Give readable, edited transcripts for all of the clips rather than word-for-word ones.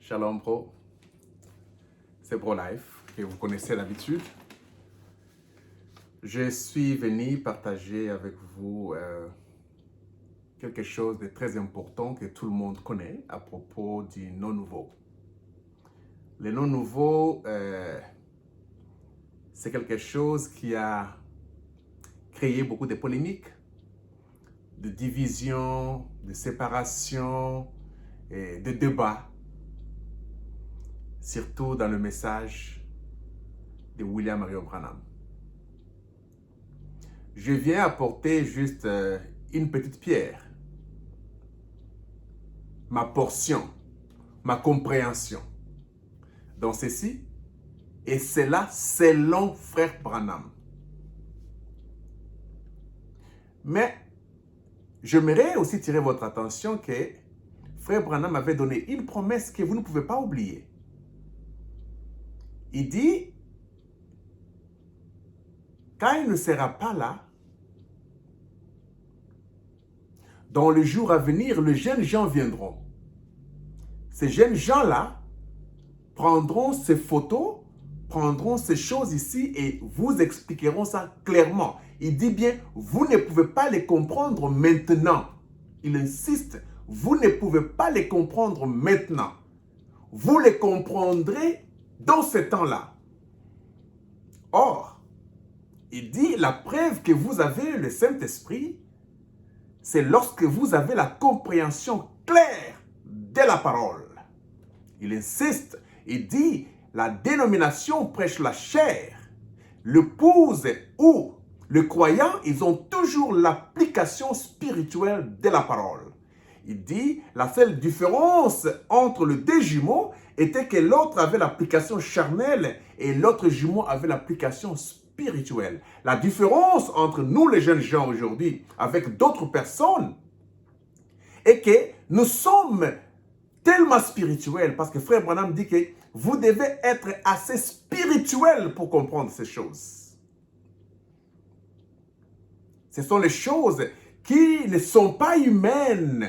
Shalom Pro, c'est ProLife, que vous connaissez d'habitude. Je suis venu partager avec vous quelque chose de très important que tout le monde connaît à propos du non nouveau. Le non nouveau, c'est quelque chose qui a créé beaucoup de polémiques, de divisions, de séparations et de débats, surtout dans le message de William Marion Branham. Je viens apporter juste une petite pierre, ma portion, ma compréhension dans ceci, et c'est là selon frère Branham. Mais j'aimerais aussi tirer votre attention que frère Branham avait donné une promesse que vous ne pouvez pas oublier. Il dit, quand il ne sera pas là, dans le jour à venir, les jeunes gens viendront. Ces jeunes gens-là prendront ces photos, prendront ces choses ici et vous expliqueront ça clairement. Il dit bien, vous ne pouvez pas les comprendre maintenant. Il insiste, vous ne pouvez pas les comprendre maintenant. Vous les comprendrez dans ce temps-là. Or, il dit, la preuve que vous avez le Saint-Esprit, c'est lorsque vous avez la compréhension claire de la parole. Il insiste, il dit, la dénomination prêche la chair. L'épouse ou le croyant, ils ont toujours l'application spirituelle de la parole. Il dit, la seule différence entre les deux jumeaux était que l'autre avait l'application charnelle et l'autre jumeau avait l'application spirituelle. La différence entre nous, les jeunes gens aujourd'hui, avec d'autres personnes, est que nous sommes tellement spirituels, parce que frère Branham dit que vous devez être assez spirituel pour comprendre ces choses. Ce sont les choses qui ne sont pas humaines.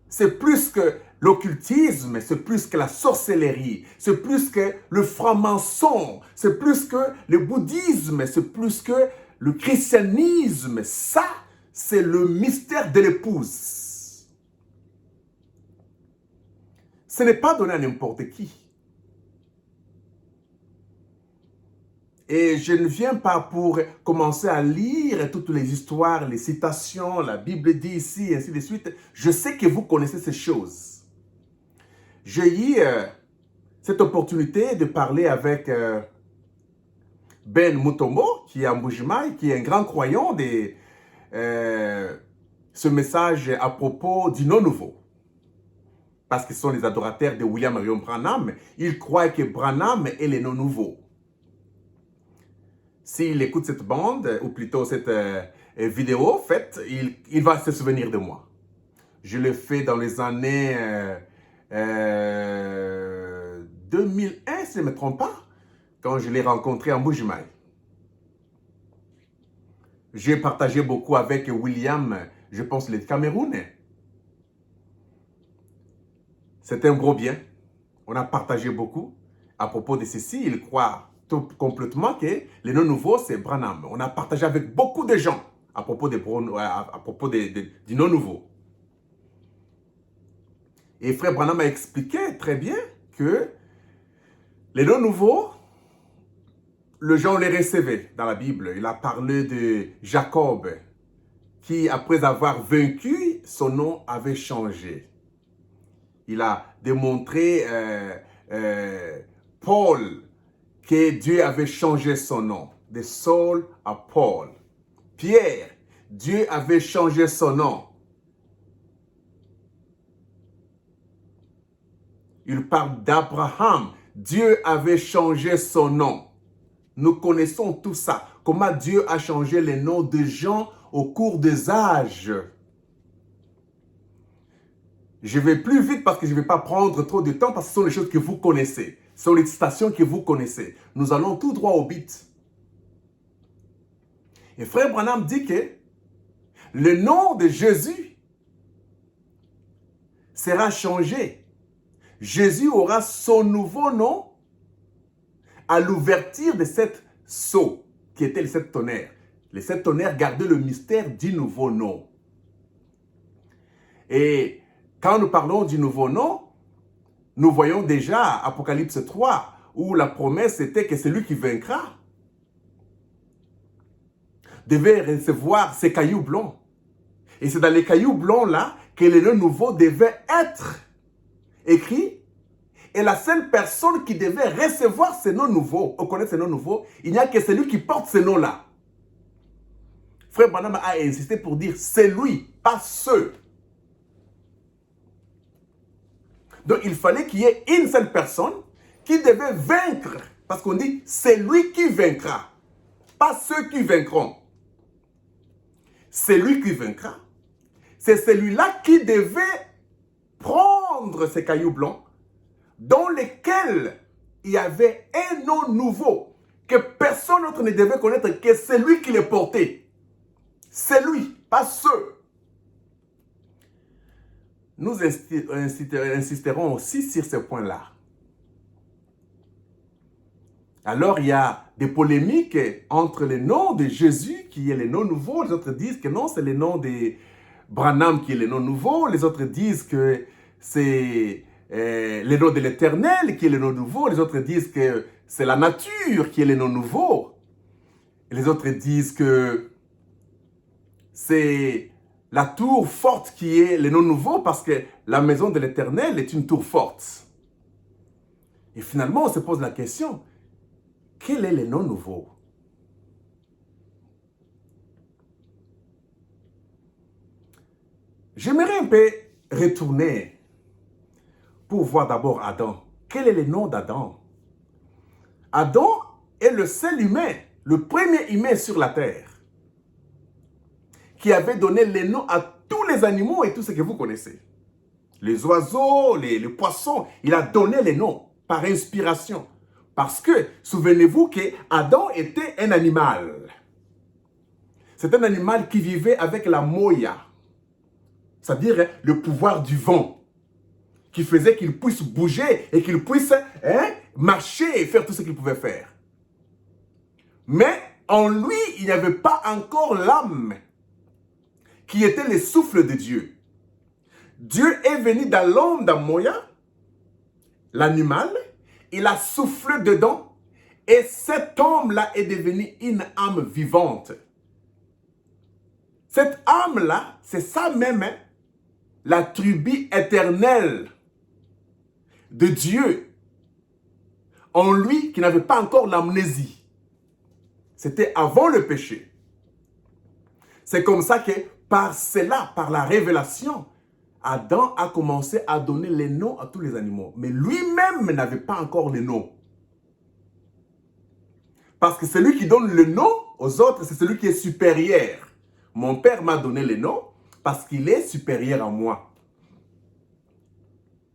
C'est plus que l'occultisme, c'est plus que la sorcellerie, c'est plus que le franc-maçon, c'est plus que le bouddhisme, c'est plus que le christianisme. Ça, c'est le mystère de l'épouse. Ce n'est pas donné à n'importe qui. Et je ne viens pas pour commencer à lire toutes les histoires, les citations, la Bible dit ici, et ainsi de suite. Je sais que vous connaissez ces choses. J'ai eu cette opportunité de parler avec Ben Mutombo, qui est à Mbujimaï, qui est un grand croyant de ce message à propos du non-nouveau. Parce qu'ils sont les adorateurs de William Marion Branham. Ils croient que Branham est le non-nouveau. S'il écoute cette bande, ou plutôt cette vidéo faite, il va se souvenir de moi. Je l'ai fait dans les années 2001, si je ne me trompe pas, quand je l'ai rencontré en Mbujimaï. J'ai partagé beaucoup avec William, je pense, le Camerounais. C'est un gros bien. On a partagé beaucoup à propos de ceci. Il croit complètement que le non-nouveau, c'est Branham. On a partagé avec beaucoup de gens à propos, du non-nouveau. Et frère Branham a expliqué très bien que les non-nouveaux, les gens les recevaient dans la Bible. Il a parlé de Jacob, qui après avoir vaincu, son nom avait changé. Il a démontré Paul, que Dieu avait changé son nom, de Saul à Paul. Pierre, Dieu avait changé son nom. Il parle d'Abraham, Dieu avait changé son nom. Nous connaissons tout ça, comment Dieu a changé les noms de gens au cours des âges. Je vais plus vite parce que je ne vais pas prendre trop de temps parce que ce sont les choses que vous connaissez. Ce sont les citations que vous connaissez. Nous allons tout droit au but. Et frère Branham dit que le nom de Jésus sera changé Jésus aura son nouveau nom à l'ouverture de cette sceaux qui était les 7 tonnerres. Les 7 tonnerres gardaient le mystère du nouveau nom. Et quand nous parlons du nouveau nom, nous voyons déjà Apocalypse 3, où la promesse était que celui qui vaincra devait recevoir ces cailloux blancs. Et c'est dans les cailloux blancs-là que le nom nouveau devait être écrit. Et la seule personne qui devait recevoir ces noms nouveaux, ou connaître ces noms nouveaux, il n'y a que celui qui porte ces noms-là. Frère Branham a insisté pour dire c'est lui, pas ceux. Donc il fallait qu'il y ait une seule personne qui devait vaincre. Parce qu'on dit c'est lui qui vaincra, pas ceux qui vaincront. C'est lui qui vaincra. C'est celui-là qui devait prendre ces cailloux blancs dans lesquels il y avait un nom nouveau que personne d'autre ne devait connaître que celui qui les portait. C'est lui, pas ceux. Nous insisterons aussi sur ce point-là. Alors, il y a des polémiques entre le nom de Jésus, qui est le nom nouveau. Les autres disent que non, c'est le nom de Branham qui est le nom nouveau. Les autres disent que c'est le nom de l'Éternel qui est le nom nouveau. Les autres disent que c'est la nature qui est le nom nouveau. Et les autres disent que c'est la tour forte qui est le nom nouveau parce que la maison de l'Éternel est une tour forte. Et finalement, on se pose la question, quel est le nom nouveau? J'aimerais un peu retourner pour voir d'abord Adam. Quel est le nom d'Adam? Adam est le seul humain, le premier humain sur la terre, qui avait donné les noms à tous les animaux et tout ce que vous connaissez. Les oiseaux, les poissons, il a donné les noms par inspiration. Parce que, souvenez-vous qu'Adam était un animal. C'est un animal qui vivait avec la moya, c'est-à-dire le pouvoir du vent, qui faisait qu'il puisse bouger et qu'il puisse marcher et faire tout ce qu'il pouvait faire. Mais en lui, il n'y avait pas encore l'âme qui était le souffle de Dieu. Dieu est venu dans l'homme d'Amoya, l'animal, il a soufflé dedans et cet homme-là est devenu une âme vivante. Cette âme-là, c'est ça même, la tribu éternelle de Dieu en lui qui n'avait pas encore l'amnésie. C'était avant le péché. C'est comme ça que par cela, par la révélation, Adam a commencé à donner les noms à tous les animaux. Mais lui-même n'avait pas encore les noms. Parce que celui qui donne le nom aux autres, c'est celui qui est supérieur. Mon père m'a donné les noms parce qu'il est supérieur à moi.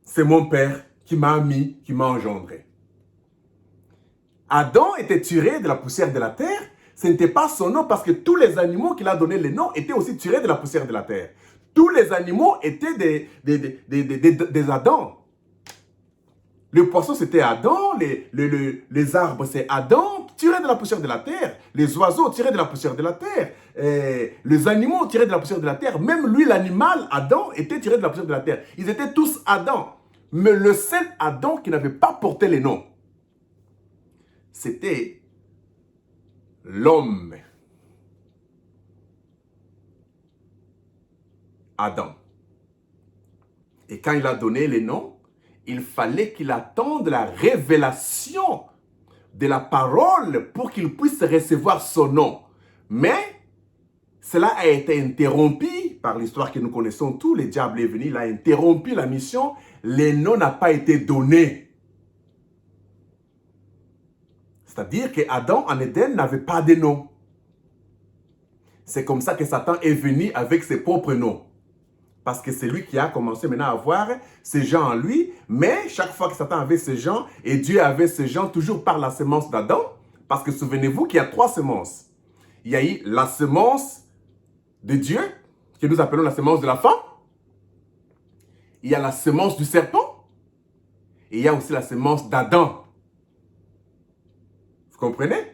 C'est mon père qui m'a mis, qui m'a engendré. Adam était tiré de la poussière de la terre. Ce n'était pas son nom parce que tous les animaux qu'il a donné les noms étaient aussi tirés de la poussière de la terre. Tous les animaux étaient des Adam. Le poisson, c'était Adam. Les arbres, c'est Adam, tirés de la poussière de la terre. Les oiseaux, tirés de la poussière de la terre. Les animaux, tirés de la poussière de la terre. Même lui, l'animal, Adam, était tiré de la poussière de la terre. Ils étaient tous Adam. Mais le seul Adam qui n'avait pas porté les noms, c'était l'homme. Adam. Et quand il a donné les noms, il fallait qu'il attende la révélation de la parole pour qu'il puisse recevoir son nom. Mais cela a été interrompu par l'histoire que nous connaissons tous. Le diable est venu, il a interrompu la mission. Le nom n'a pas été donné. C'est-à-dire qu'Adam en Éden n'avait pas de nom. C'est comme ça que Satan est venu avec ses propres noms. Parce que c'est lui qui a commencé maintenant à avoir ces gens en lui. Mais chaque fois que Satan avait ces gens, et Dieu avait ces gens toujours par la semence d'Adam. Parce que souvenez-vous qu'il y a 3 semences. Il y a eu la semence de Dieu, que nous appelons la semence de la femme. Il y a la semence du serpent. Et il y a aussi la semence d'Adam. Vous comprenez?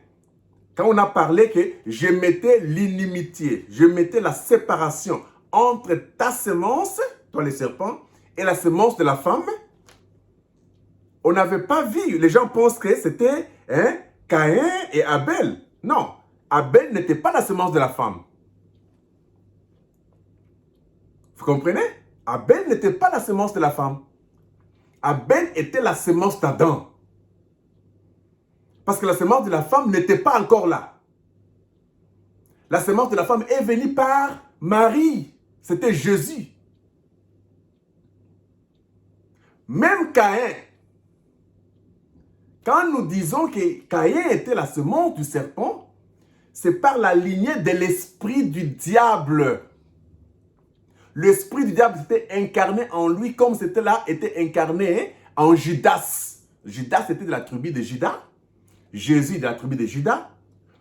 Quand on a parlé que je mettais l'inimitié, je mettais la séparation entre ta semence, toi les serpents, et la semence de la femme, on n'avait pas vu. Les gens pensent que c'était Caïn et Abel. Non, Abel n'était pas la semence de la femme. Vous comprenez? Abel n'était pas la semence de la femme. Abel était la semence d'Adam. Parce que la semence de la femme n'était pas encore là. La semence de la femme est venue par Marie. C'était Jésus. Même Caïn. Quand nous disons que Caïn était la semence du serpent, c'est par la lignée de l'esprit du diable. L'esprit du diable s'était incarné en lui comme c'était là, était incarné en Judas. Judas était de la tribu de Judas. Jésus de la tribu de Judas.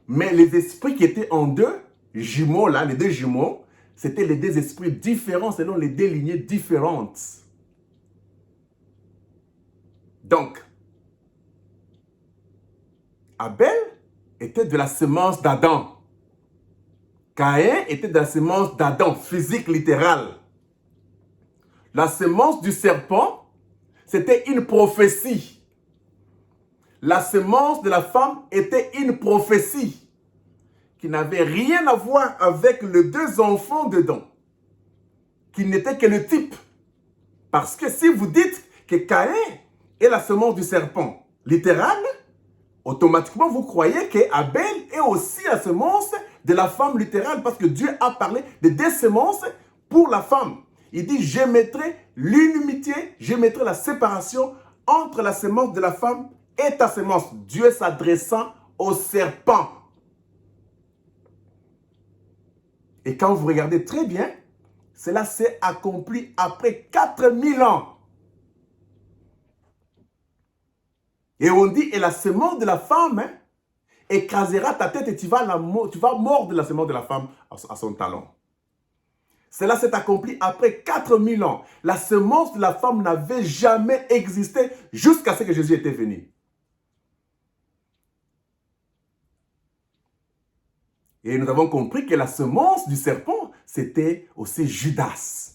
Mais les esprits qui étaient en deux jumeaux, là, les deux jumeaux, c'était les deux esprits différents selon les deux lignées différentes. Donc, Abel était de la semence d'Adam. Caïn était de la semence d'Adam, physique, littérale. La semence du serpent, c'était une prophétie. La semence de la femme était une prophétie qui n'avait rien à voir avec les deux enfants dedans, qui n'était que le type. Parce que si vous dites que Caïn est la semence du serpent, littérale, automatiquement vous croyez qu'Abel est aussi la semence de la femme littérale, parce que Dieu a parlé de deux semences pour la femme. Il dit, je mettrai l'inimitié, je mettrai la séparation entre la semence de la femme et ta semence. Dieu s'adressant au serpent. Et quand vous regardez très bien, cela s'est accompli après 4000 ans. Et on dit, et la semence de la femme écrasera ta tête et tu vas mordre la semence de la femme à son talon. Cela s'est accompli après 4000 ans. La semence de la femme n'avait jamais existé jusqu'à ce que Jésus était venu. Et nous avons compris que la semence du serpent, c'était aussi Judas.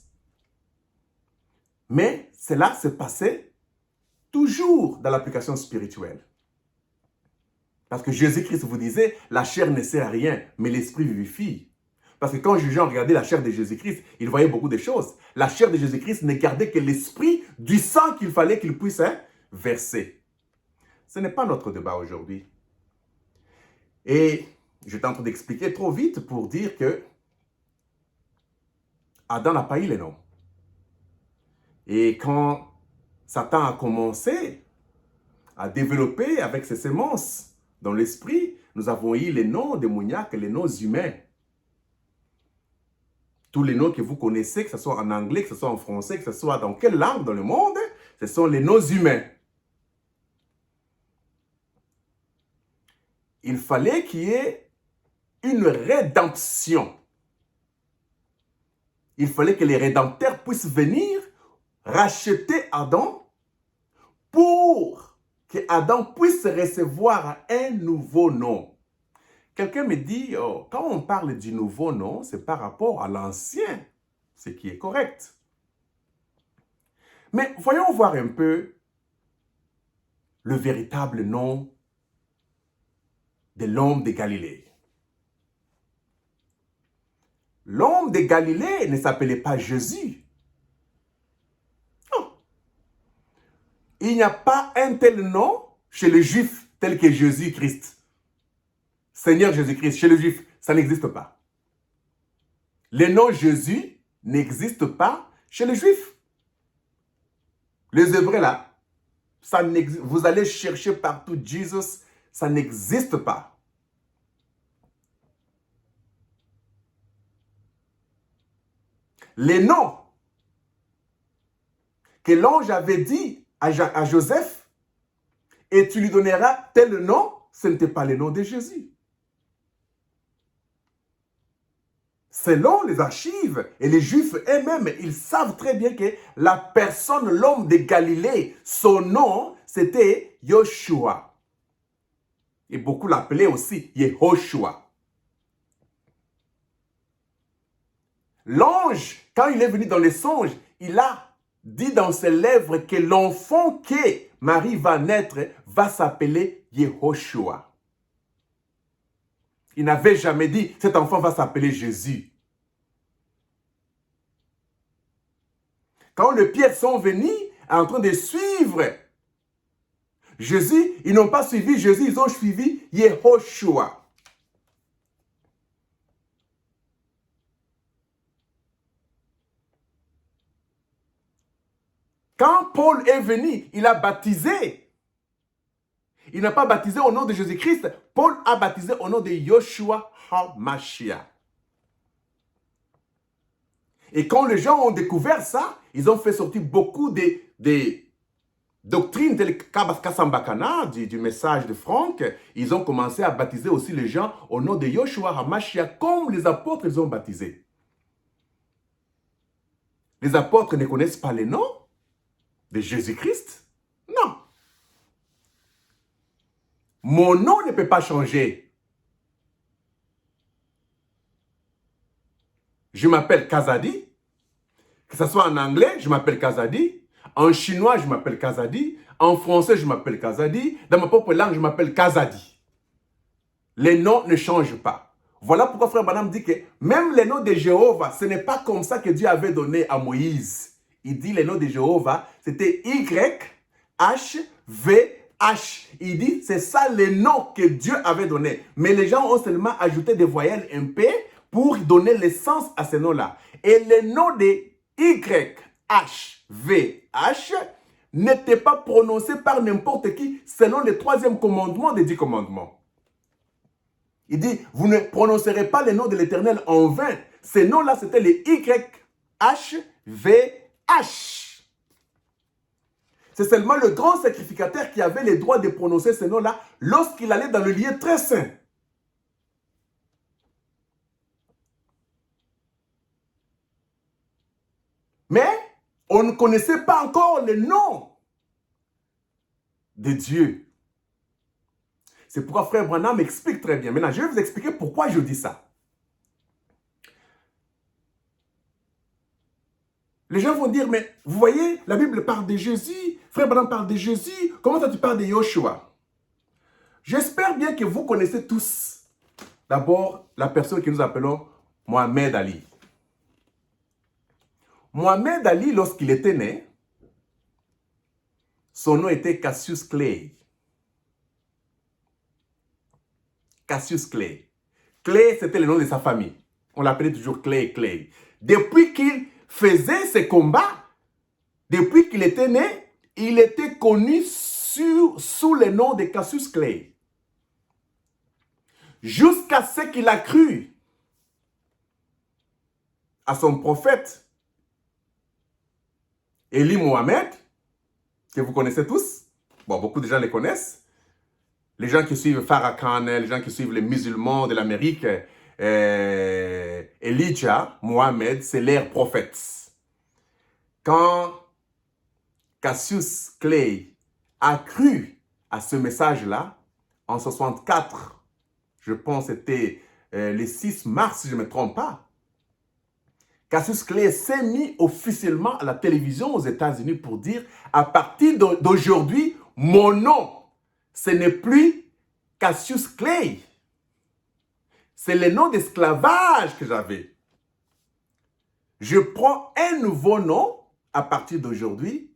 Mais cela se passait toujours dans l'application spirituelle. Parce que Jésus-Christ vous disait, la chair ne sert à rien, mais l'esprit vivifie. Parce que quand Jean regardait la chair de Jésus-Christ, il voyait beaucoup de choses. La chair de Jésus-Christ ne gardait que l'esprit du sang qu'il fallait qu'il puisse verser. Ce n'est pas notre débat aujourd'hui. Et je tente d'expliquer trop vite pour dire que Adam n'a pas eu les noms. Et quand Satan a commencé à développer avec ses semences dans l'esprit, nous avons eu les noms démoniaques, les noms humains. Tous les noms que vous connaissez, que ce soit en anglais, que ce soit en français, que ce soit dans quelle langue dans le monde, ce sont les noms humains. Il fallait qu'il y ait une rédemption. Il fallait que les rédempteurs puissent venir racheter Adam pour que Adam puisse recevoir un nouveau nom. Quelqu'un me dit, oh, quand on parle du nouveau nom, c'est par rapport à l'ancien, ce qui est correct. Mais voyons voir un peu le véritable nom de l'homme de Galilée. L'homme de Galilée ne s'appelait pas Jésus. Non. Il n'y a pas un tel nom chez les Juifs tel que Jésus-Christ. Seigneur Jésus-Christ, chez les Juifs, ça n'existe pas. Le nom Jésus n'existe pas chez les Juifs. Les Hébreux là, vous allez chercher partout Jesus, ça n'existe pas. Les noms que l'ange avait dit à Joseph, et tu lui donneras tel nom, ce n'était pas le nom de Jésus. selon les archives et les Juifs eux-mêmes, ils savent très bien que la personne, l'homme de Galilée, son nom, c'était Yoshua. Et beaucoup l'appelaient aussi Yehoshua. L'ange, quand il est venu dans les songes, il a dit dans ses lèvres que l'enfant que Marie va naître va s'appeler Yehoshua. Il n'avait jamais dit, cet enfant va s'appeler Jésus. Quand les Pierres sont venus en train de suivre Jésus, ils n'ont pas suivi Jésus, ils ont suivi Yehoshua. Quand Paul est venu, il a baptisé. Il n'a pas baptisé au nom de Jésus-Christ. Paul a baptisé au nom de Yoshua HaMashiach. Et quand les gens ont découvert ça, ils ont fait sortir beaucoup de doctrines telles que Kassambakana, du message de Franck. Ils ont commencé à baptiser aussi les gens au nom de Yoshua HaMashiach, comme les apôtres les ont baptisés. Les apôtres ne connaissent pas les noms de Jésus-Christ? Non. Mon nom ne peut pas changer. Je m'appelle Kazadi. Que ce soit en anglais, je m'appelle Kazadi. En chinois, je m'appelle Kazadi. En français, je m'appelle Kazadi. Dans ma propre langue, je m'appelle Kazadi. Les noms ne changent pas. Voilà pourquoi Frère Branham dit que même les noms de Jéhovah, ce n'est pas comme ça que Dieu avait donné à Moïse. Il dit les noms de Jéhovah, c'était Y-H-V-H. Il dit, c'est ça les noms que Dieu avait donnés. Mais les gens ont seulement ajouté des voyelles MP pour donner le sens à ces noms-là. Et les noms de Y-H-V-H n'étaient pas prononcés par n'importe qui selon le 3e commandement des 10 commandements. Il dit, vous ne prononcerez pas les noms de l'Éternel en vain. Ces noms-là, c'était les Y-H-V-H. C'est seulement le grand sacrificateur qui avait le droit de prononcer ces noms-là lorsqu'il allait dans le lieu très saint. Mais on ne connaissait pas encore le nom de Dieu. C'est pourquoi Frère Branham explique très bien. Maintenant, je vais vous expliquer pourquoi je dis ça. Les gens vont dire, mais vous voyez, la Bible parle de Jésus, Frère Branham parle de Jésus, comment ça tu parles de Yoshua? J'espère bien que vous connaissez tous, d'abord, la personne que nous appelons Mohamed Ali. Mohamed Ali, lorsqu'il était né, son nom était Cassius Clay. Cassius Clay. Clay, c'était le nom de sa famille. On l'appelait toujours Clay. Depuis qu'il faisait ses combats, depuis qu'il était né, il était connu sous le nom de Cassius Clay. Jusqu'à ce qu'il a cru à son prophète, Eli Mohamed, que vous connaissez tous. Bon, beaucoup de gens les connaissent. Les gens qui suivent Farrakhan, les gens qui suivent les musulmans de l'Amérique, Elijah Mohamed, c'est leur prophète. Quand Cassius Clay a cru à ce message-là, en 64, je pense que c'était le 6 mars, si je ne me trompe pas, Cassius Clay s'est mis officiellement à la télévision aux États-Unis pour dire, à partir d'aujourd'hui, mon nom, ce n'est plus Cassius Clay. C'est le nom d'esclavage que j'avais. Je prends un nouveau nom à partir d'aujourd'hui.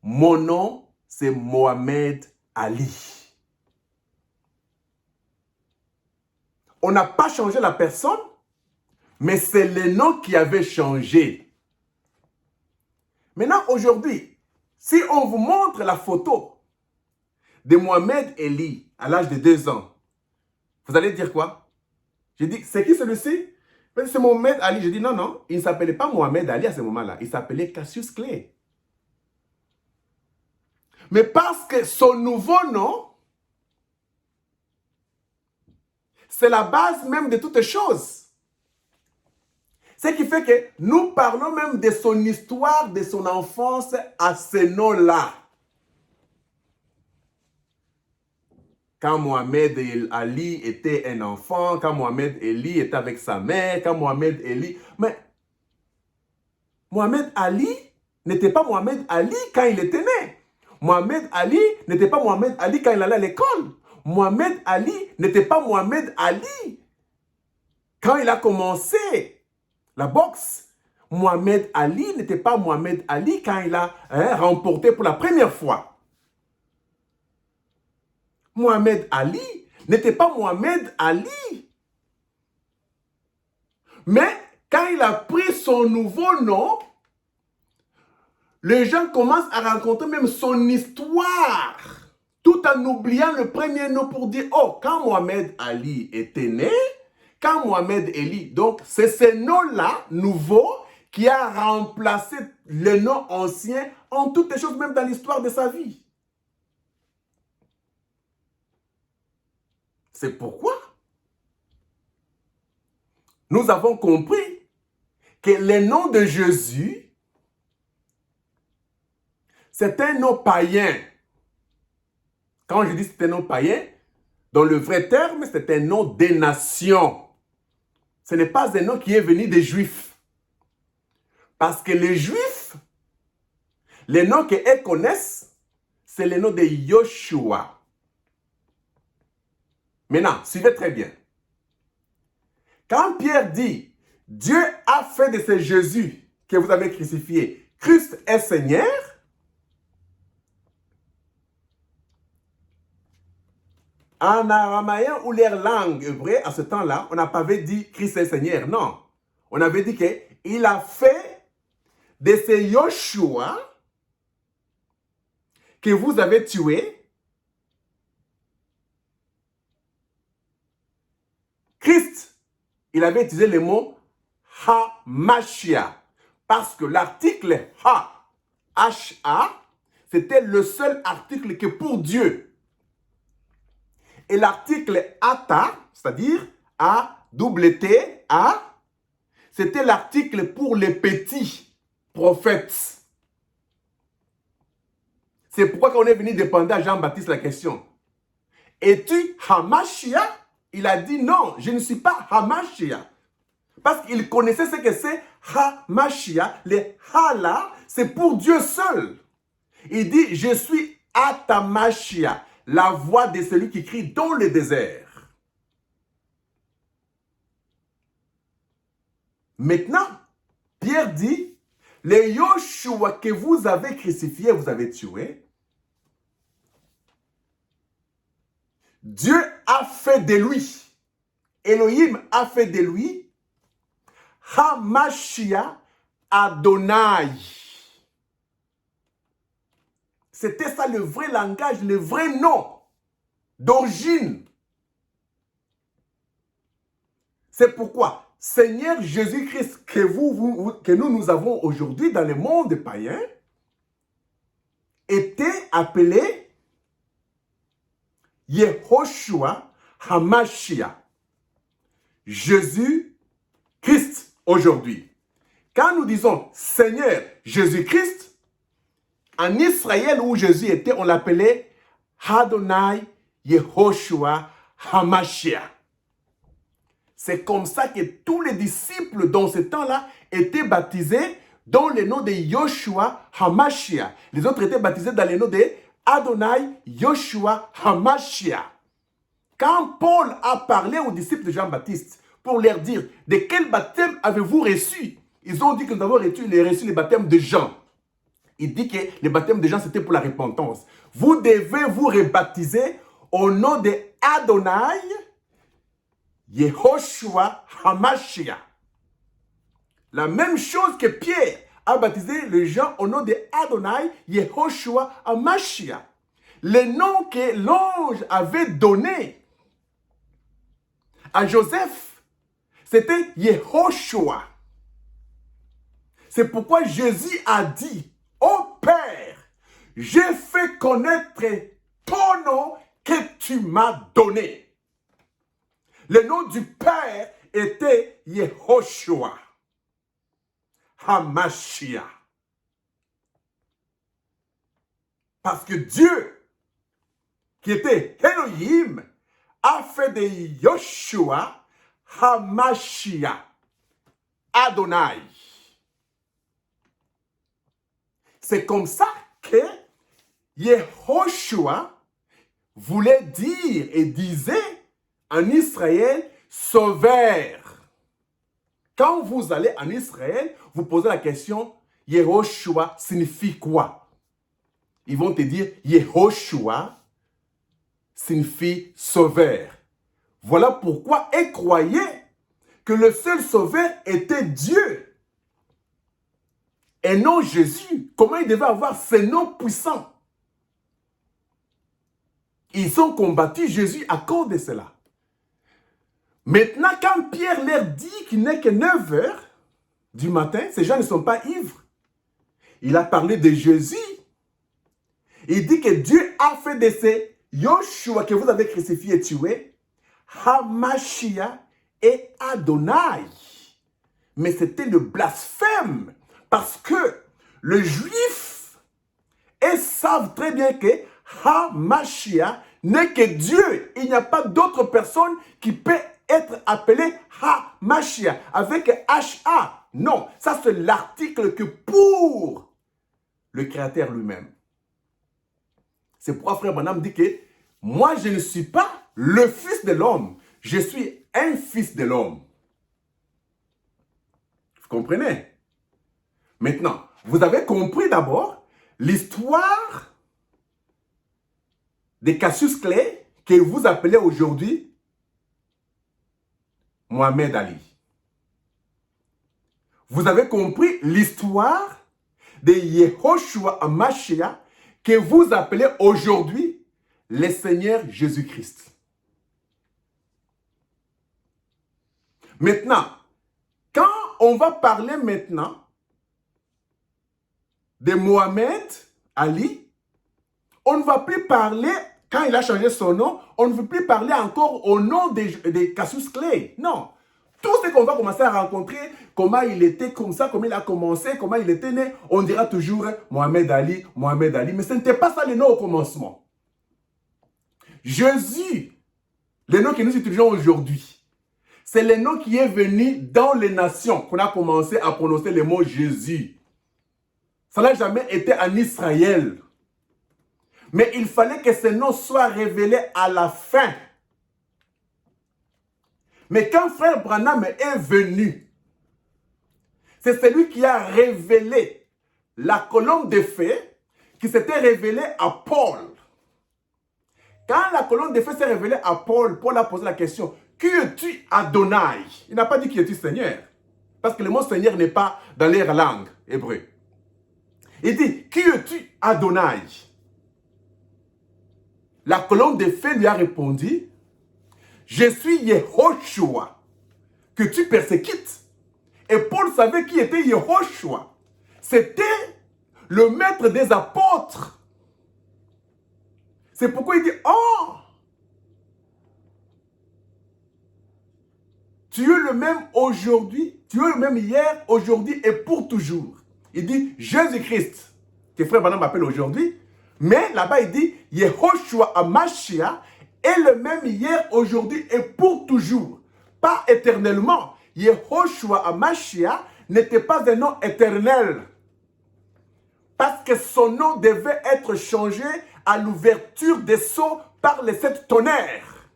Mon nom, c'est Mohamed Ali. On n'a pas changé la personne, mais c'est le nom qui avait changé. Maintenant, aujourd'hui, si on vous montre la photo de Mohamed Ali à l'âge de 2 ans, vous allez dire quoi? J'ai dit, c'est qui celui-ci? C'est Mohamed Ali. J'ai dit, non, il ne s'appelait pas Mohamed Ali à ce moment-là. Il s'appelait Cassius Clay. Mais parce que son nouveau nom, c'est la base même de toutes choses. Ce qui fait que nous parlons même de son histoire, de son enfance à ce nom-là. Quand Mohamed Ali était un enfant, quand Mohamed Ali était avec sa mère, quand Mohamed Ali... Mais Mohamed Ali n'était pas Mohamed Ali quand il était né. Mohamed Ali n'était pas Mohamed Ali quand il allait à l'école. Mohamed Ali n'était pas Mohamed Ali quand il a commencé la boxe. Mohamed Ali n'était pas Mohamed Ali quand il a remporté pour la première fois. Mohamed Ali n'était pas Mohamed Ali. Mais quand il a pris son nouveau nom, les gens commencent à raconter même son histoire, tout en oubliant le premier nom pour dire, oh, quand Mohamed Ali était né, quand Mohamed Ali, donc c'est ce nom-là, nouveau, qui a remplacé le nom ancien en toutes les choses, même dans l'histoire de sa vie. C'est pourquoi nous avons compris que le nom de Jésus, c'est un nom païen. Quand je dis c'est un nom païen, dans le vrai terme, c'est un nom des nations. Ce n'est pas un nom qui est venu des Juifs. Parce que les Juifs, les noms qu'ils connaissent, c'est le nom de Yoshua. Maintenant, suivez très bien. Quand Pierre dit, Dieu a fait de ce Jésus que vous avez crucifié, Christ est Seigneur, en araméen ou leur langue hébreu, à ce temps-là, on n'a pas dit Christ est Seigneur, non. On avait dit qu'il a fait de ce Yoshua que vous avez tué, Christ, il avait utilisé le mot Hamashia, parce que l'article Ha, H-A, c'était le seul article que pour Dieu. Et l'article Ata, c'est-à-dire A-T-T-A, c'était l'article pour les petits prophètes. C'est pourquoi quand on est venu demander à Jean-Baptiste la question, es-tu Hamashia? Il a dit non, je ne suis pas Hamashia. Parce qu'il connaissait ce que c'est Hamashia. Le Ha là, c'est pour Dieu seul. Il dit, je suis Atamashia, la voix de celui qui crie dans le désert. Maintenant, Pierre dit, les Yoshua que vous avez crucifiés, vous avez tués, Dieu a fait de lui, Elohim a fait de lui, Hamashia Adonai. C'était ça le vrai langage, le vrai nom d'origine. C'est pourquoi Seigneur Jésus-Christ que nous avons aujourd'hui dans le monde païen était appelé Yehoshua Hamashia. Jésus-Christ aujourd'hui. Quand nous disons Seigneur Jésus-Christ, en Israël où Jésus était, on l'appelait Adonai Yehoshua Hamashia. C'est comme ça que tous les disciples dans ce temps-là étaient baptisés dans le nom de Yoshua Hamashia. Les autres étaient baptisés dans le nom de Adonai Yoshua Hamashia. Quand Paul a parlé aux disciples de Jean-Baptiste pour leur dire de quel baptême avez-vous reçu, ils ont dit que nous avons reçu le baptême de Jean. Il dit que le baptême de Jean c'était pour la repentance. Vous devez vous rebaptiser au nom de Adonai Yehoshua Hamashia. La même chose que Pierre a baptisé les gens au nom de Adonai Yehoshua Hamashia. Le nom que l'ange avait donné à Joseph, c'était Yehoshua. C'est pourquoi Jésus a dit, ô Père, j'ai fait connaître ton nom que tu m'as donné. Le nom du Père était Yehoshua. HaMashiach. Parce que Dieu, qui était Elohim, a fait de Yoshua HaMashiach, Adonai. C'est comme ça que Yehoshua voulait dire et disait en Israël, sauveur. Quand vous allez en Israël, vous posez la question, Yehoshua signifie quoi? Ils vont te dire, Yehoshua signifie sauveur. Voilà pourquoi ils croyaient que le seul sauveur était Dieu. Et non Jésus. Comment il devait avoir ce nom puissant? Ils ont combattu Jésus à cause de cela. Maintenant, quand Pierre leur dit qu'il n'est que 9 heures du matin, ces gens ne sont pas ivres. Il a parlé de Jésus. Il dit que Dieu a fait de ces Yoshua que vous avez crucifié et tué, HaMashiach et Adonai. Mais c'était le blasphème. Parce que les Juifs, ils savent très bien que HaMashiach n'est que Dieu. Il n'y a pas d'autre personne qui peut être appelée HaMashiach avec H-A. Non, ça c'est l'article que pour le Créateur lui-même. C'est pourquoi Frère Branham dit que moi je ne suis pas le fils de l'homme, je suis un fils de l'homme. Vous comprenez? Maintenant, vous avez compris d'abord l'histoire de Cassius Clay que vous appelez aujourd'hui Mohamed Ali. Vous avez compris l'histoire de Yehoshua HaMashiach que vous appelez aujourd'hui le Seigneur Jésus-Christ. Maintenant, quand on va parler maintenant de Mohamed Ali, on ne va plus parler, quand il a changé son nom, on ne veut plus parler encore au nom de Cassius Clay. Non. Tout ce qu'on va commencer à rencontrer, comment il était comme ça, comment il a commencé, comment il était né, on dira toujours Mohamed Ali, Mohamed Ali. Mais ce n'était pas ça le nom au commencement. Jésus, le nom que nous utilisons aujourd'hui, c'est le nom qui est venu dans les nations qu'on a commencé à prononcer le mot Jésus. Ça n'a jamais été en Israël. Mais il fallait que ce nom soit révélé à la fin. Mais quand Frère Branham est venu, c'est celui qui a révélé la colonne de feu qui s'était révélée à Paul. Quand la colonne de feu s'est révélée à Paul, Paul a posé la question, qui es-tu Adonai? Il n'a pas dit qui es-tu Seigneur. Parce que le mot Seigneur n'est pas dans leur langue hébreu. Il dit, qui es-tu Adonai? La colonne de feu lui a répondu, je suis Yehoshua, que tu persécutes. Et Paul savait qui était Yehoshua. C'était le maître des apôtres. C'est pourquoi il dit, oh, tu es le même aujourd'hui, tu es le même hier, aujourd'hui et pour toujours. Il dit Jésus-Christ, que Frère Branham m'appelle aujourd'hui. Mais là-bas, il dit Yehoshua HaMashiach est le même hier, aujourd'hui et pour toujours. Pas éternellement. Yehoshua HaMashiach n'était pas un nom éternel. Parce que son nom devait être changé à l'ouverture des sceaux par les 7 tonnerres.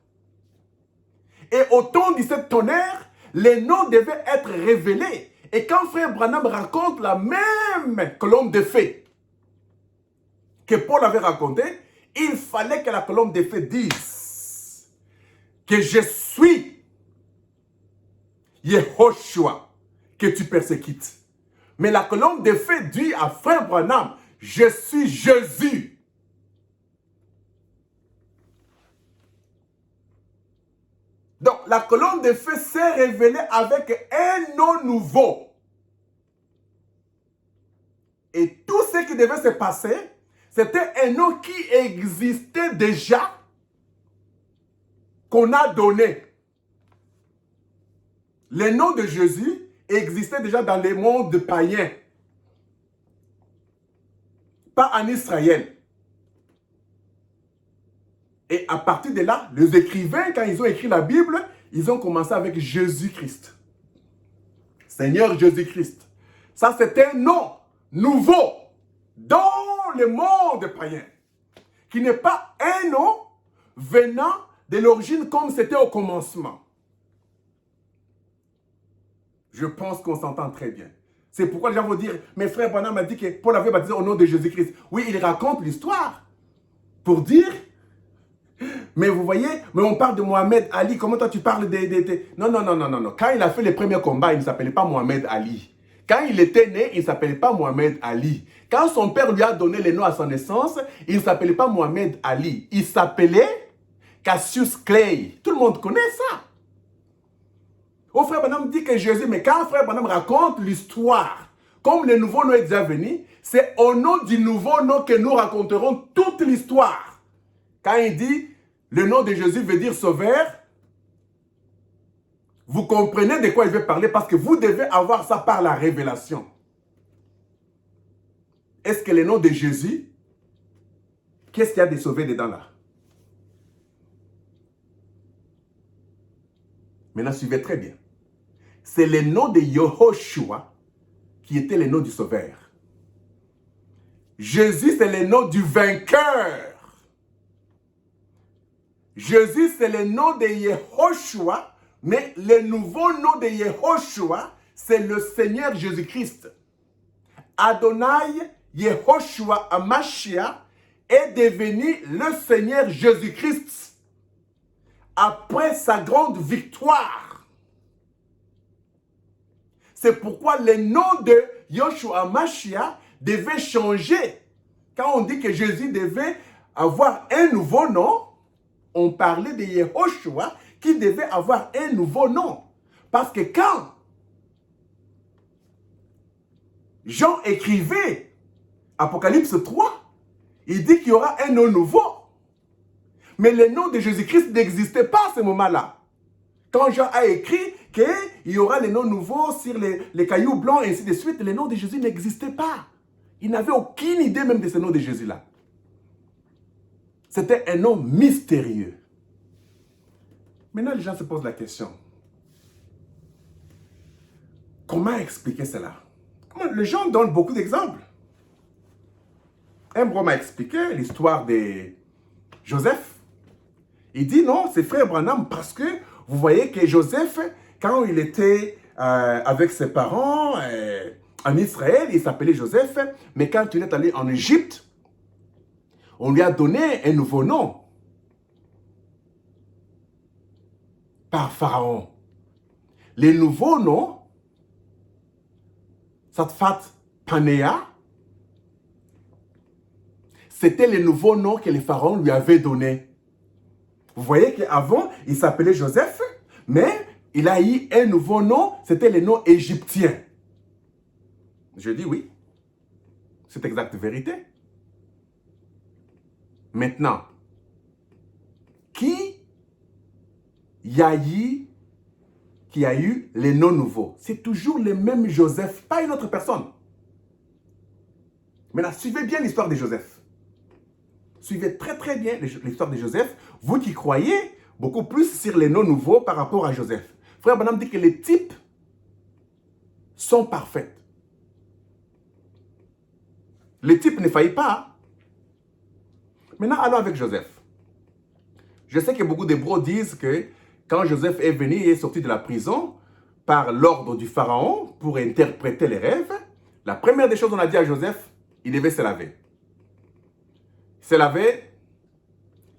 Et au temps du 7 tonnerres, les noms devaient être révélés. Et quand Frère Branham raconte la même colonne de feu que Paul avait raconté, il fallait que la colonne de feu dise que je suis Yehoshua que tu persécutes. Mais la colonne de feu dit à Frère Branham, je suis Jésus. Donc la colonne de feu s'est révélée avec un nom nouveau. Et tout ce qui devait se passer, c'était un nom qui existait déjà, qu'on a donné. Le nom de Jésus existait déjà dans les mondes païens. Pas en Israël. Et à partir de là, les écrivains, quand ils ont écrit la Bible, ils ont commencé avec Jésus-Christ. Seigneur Jésus-Christ. Ça, c'est un nom nouveau dans le monde païen. Qui n'est pas un nom venant de l'origine comme c'était au commencement. Je pense qu'on s'entend très bien. C'est pourquoi les gens vont dire, mes frères Branham m'a dit que Paul avait baptisé au nom de Jésus-Christ. Oui, il raconte l'histoire pour dire, mais vous voyez, mais on parle de Mohamed Ali, comment toi tu parles de... Non, non, non, non, non, non. Quand il a fait les premiers combats, il ne s'appelait pas Mohamed Ali. Quand il était né, il ne s'appelait pas Mohamed Ali. Quand son père lui a donné le nom à sa naissance, il ne s'appelait pas Mohamed Ali. Il s'appelait Cassius Clay. Tout le monde connaît ça. Au frère Branham dit que Jésus, mais quand frère Branham raconte l'histoire, comme le nouveau nom est déjà venu, c'est au nom du nouveau nom que nous raconterons toute l'histoire. Quand il dit, le nom de Jésus veut dire sauveur, vous comprenez de quoi il veut parler parce que vous devez avoir ça par la révélation. Est-ce que le nom de Jésus, qu'est-ce qu'il y a de sauvé dedans là? Maintenant, suivez très bien. C'est le nom de Yehoshua qui était le nom du sauveur. Jésus, c'est le nom du vainqueur. Jésus, c'est le nom de Yehoshua, mais le nouveau nom de Yehoshua, c'est le Seigneur Jésus-Christ. Adonai Yehoshua Amashia est devenu le Seigneur Jésus-Christ après sa grande victoire. C'est pourquoi le nom de Yoshua Amashia devait changer. Quand on dit que Jésus devait avoir un nouveau nom, on parlait de Yehoshua qui devait avoir un nouveau nom. Parce que quand Jean écrivait Apocalypse 3, il dit qu'il y aura un nom nouveau. Mais le nom de Jésus-Christ n'existait pas à ce moment-là. Quand Jean a écrit qu'il y aura les noms nouveaux sur les cailloux blancs et ainsi de suite, le nom de Jésus n'existait pas. Il n'avait aucune idée même de ce nom de Jésus-là. C'était un nom mystérieux. Maintenant, les gens se posent la question. Comment expliquer cela? Les gens donnent beaucoup d'exemples. Un bro m'a expliqué l'histoire de Joseph. Il dit non, c'est frère Branham parce que vous voyez que Joseph, quand il était avec ses parents en Israël, il s'appelait Joseph, mais quand il est allé en Égypte, on lui a donné un nouveau nom par Pharaon. Le nouveau nom, Satphat Panéa, c'était le nouveau nom que le Pharaon lui avait donné. Vous voyez qu'avant, il s'appelait Joseph, mais il a eu un nouveau nom, c'était le nom égyptien. Je dis oui, c'est exacte vérité. Maintenant, qui a eu les noms nouveaux? C'est toujours le même Joseph, pas une autre personne. Maintenant, suivez bien l'histoire de Joseph. Suivez très très bien l'histoire de Joseph. Vous qui croyez beaucoup plus sur les noms nouveaux par rapport à Joseph. Frère Branham dit que les types sont parfaits. Les types ne faillissent pas. Maintenant, allons avec Joseph. Je sais que beaucoup de bros disent que quand Joseph est venu et est sorti de la prison par l'ordre du pharaon pour interpréter les rêves, la première des choses qu'on a dit à Joseph, il devait se laver. Il s'est lavé,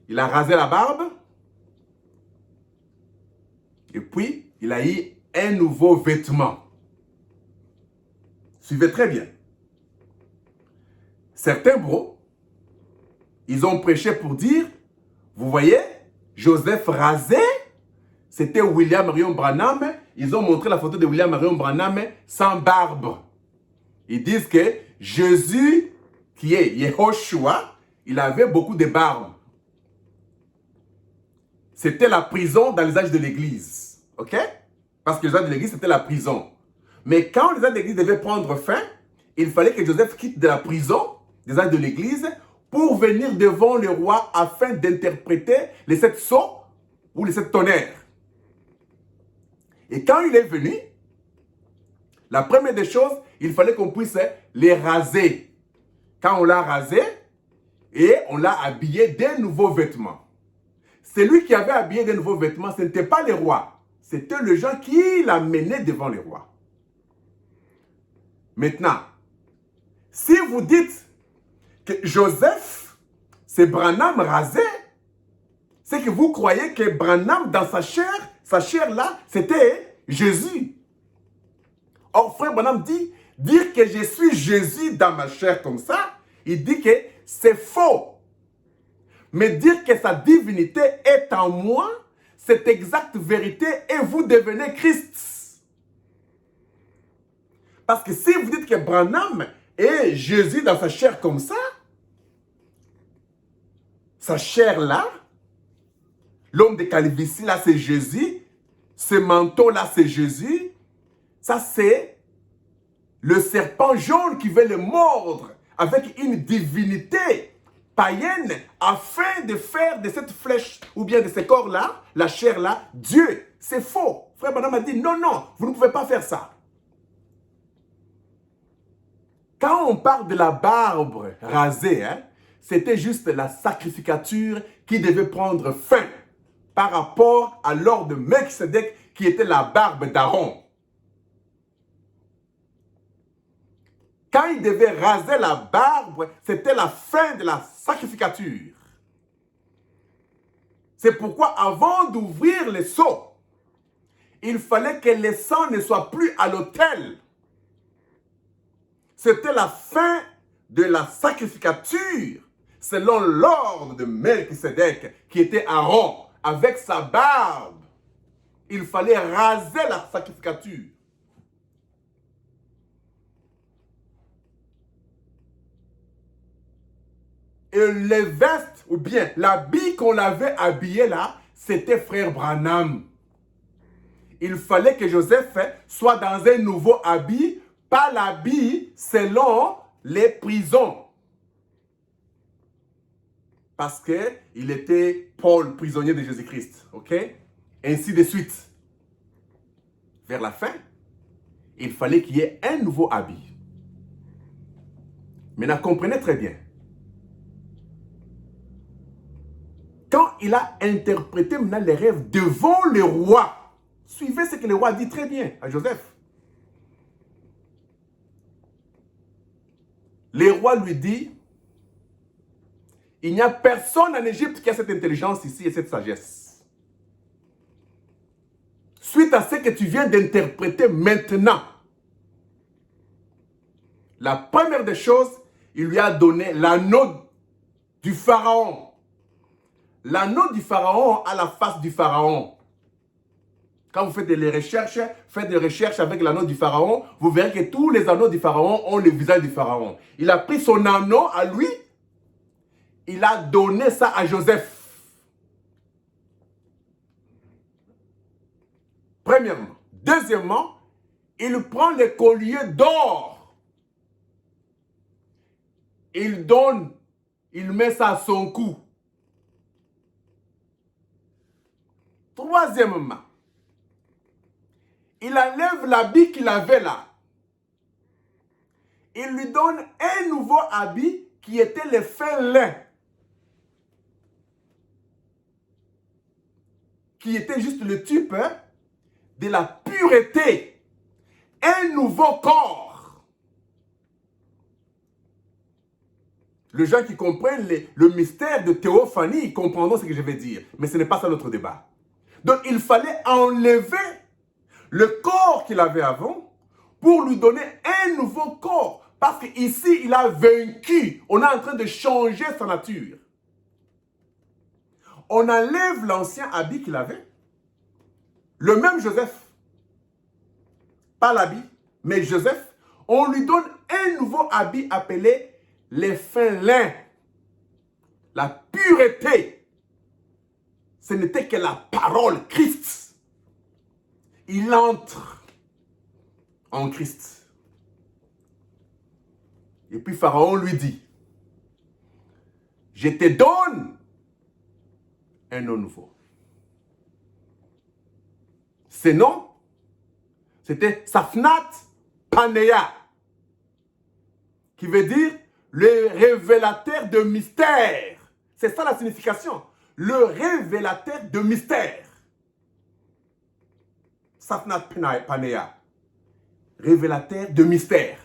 il a rasé la barbe, et puis il a eu un nouveau vêtement. Suivez très bien. Certains bros, ils ont prêché pour dire, vous voyez, Joseph rasé, c'était William Marion Branham. Ils ont montré la photo de William Marion Branham sans barbe. Ils disent que Jésus, qui est Yehoshua, il avait beaucoup de barbe. C'était la prison dans les âges de l'église. Ok? Parce que les âges de l'église, c'était la prison. Mais quand les ânes de l'église devaient prendre fin, il fallait que Joseph quitte de la prison, des ânes de l'église, pour venir devant le roi afin d'interpréter les 7 sceaux ou les 7 tonnerres. Et quand il est venu, la première des choses, il fallait qu'on puisse les raser. Quand on l'a rasé, et on l'a habillé d'un nouveau vêtement. Celui qui avait habillé d'un nouveau vêtement, ce n'était pas le roi. C'était le gens qui l'a mené devant le roi. Maintenant, si vous dites que Joseph, c'est Branham rasé, c'est que vous croyez que Branham, dans sa chair là, c'était Jésus. Or, frère Branham dit, dire que je suis Jésus dans ma chair comme ça, il dit que c'est faux. Mais dire que sa divinité est en moi, c'est exacte vérité et vous devenez Christ. Parce que si vous dites que Branham est Jésus dans sa chair comme ça, sa chair là, l'homme de calvitie là c'est Jésus, ce manteau là c'est Jésus, ça c'est le serpent jaune qui veut le mordre avec une divinité païenne afin de faire de cette flèche ou bien de ce corps-là, la chair-là, Dieu. C'est faux. Frère Branham a dit non, non, vous ne pouvez pas faire ça. Quand on parle de la barbe rasée, c'était juste la sacrificature qui devait prendre fin par rapport à l'ordre de Melchisedec qui était la barbe d'Aaron. Quand il devait raser la barbe, c'était la fin de la sacrificature. C'est pourquoi avant d'ouvrir les seaux, il fallait que le sang ne soit plus à l'autel. C'était la fin de la sacrificature selon l'ordre de Melchisedec qui était Aaron avec sa barbe. Il fallait raser la sacrificature. Et les vestes, ou bien l'habit qu'on l'avait habillé là, c'était frère Branham. Il fallait que Joseph soit dans un nouveau habit, pas l'habit selon les prisons. Parce qu'il était Paul, prisonnier de Jésus-Christ. Ok? Ainsi de suite. Vers la fin, il fallait qu'il y ait un nouveau habit. Maintenant, comprenez très bien. Quand il a interprété maintenant les rêves devant le roi, suivez ce que le roi dit très bien à Joseph. Le roi lui dit, il n'y a personne en Égypte qui a cette intelligence ici et cette sagesse. Suite à ce que tu viens d'interpréter maintenant, la première des choses, il lui a donné l'anneau du pharaon. L'anneau du pharaon a la face du pharaon. Quand vous faites des recherches, faites des recherches avec l'anneau du pharaon, vous verrez que tous les anneaux du pharaon ont le visage du pharaon. Il a pris son anneau à lui, il a donné ça à Joseph. Premièrement. Deuxièmement, il prend le collier d'or. Il donne, il met ça à son cou. Troisièmement, il enlève l'habit qu'il avait là. Il lui donne un nouveau habit qui était le fin lin. Qui était juste le type de la pureté. Un nouveau corps. Les gens qui comprennent le mystère de théophanie comprendront ce que je vais dire. Mais ce n'est pas ça notre débat. Donc, il fallait enlever le corps qu'il avait avant pour lui donner un nouveau corps. Parce qu'ici, il a vaincu. On est en train de changer sa nature. On enlève l'ancien habit qu'il avait. Le même Joseph. Pas l'habit, mais Joseph. On lui donne un nouveau habit appelé les fins lins. La pureté. Ce n'était que la parole Christ. Il entre en Christ. Et puis Pharaon lui dit, je te donne un nom nouveau. Ce nom, c'était Safnat Panéa, qui veut dire le révélateur de mystère. C'est ça la signification. Le révélateur de mystère. Safnat Panéa, révélateur de mystère.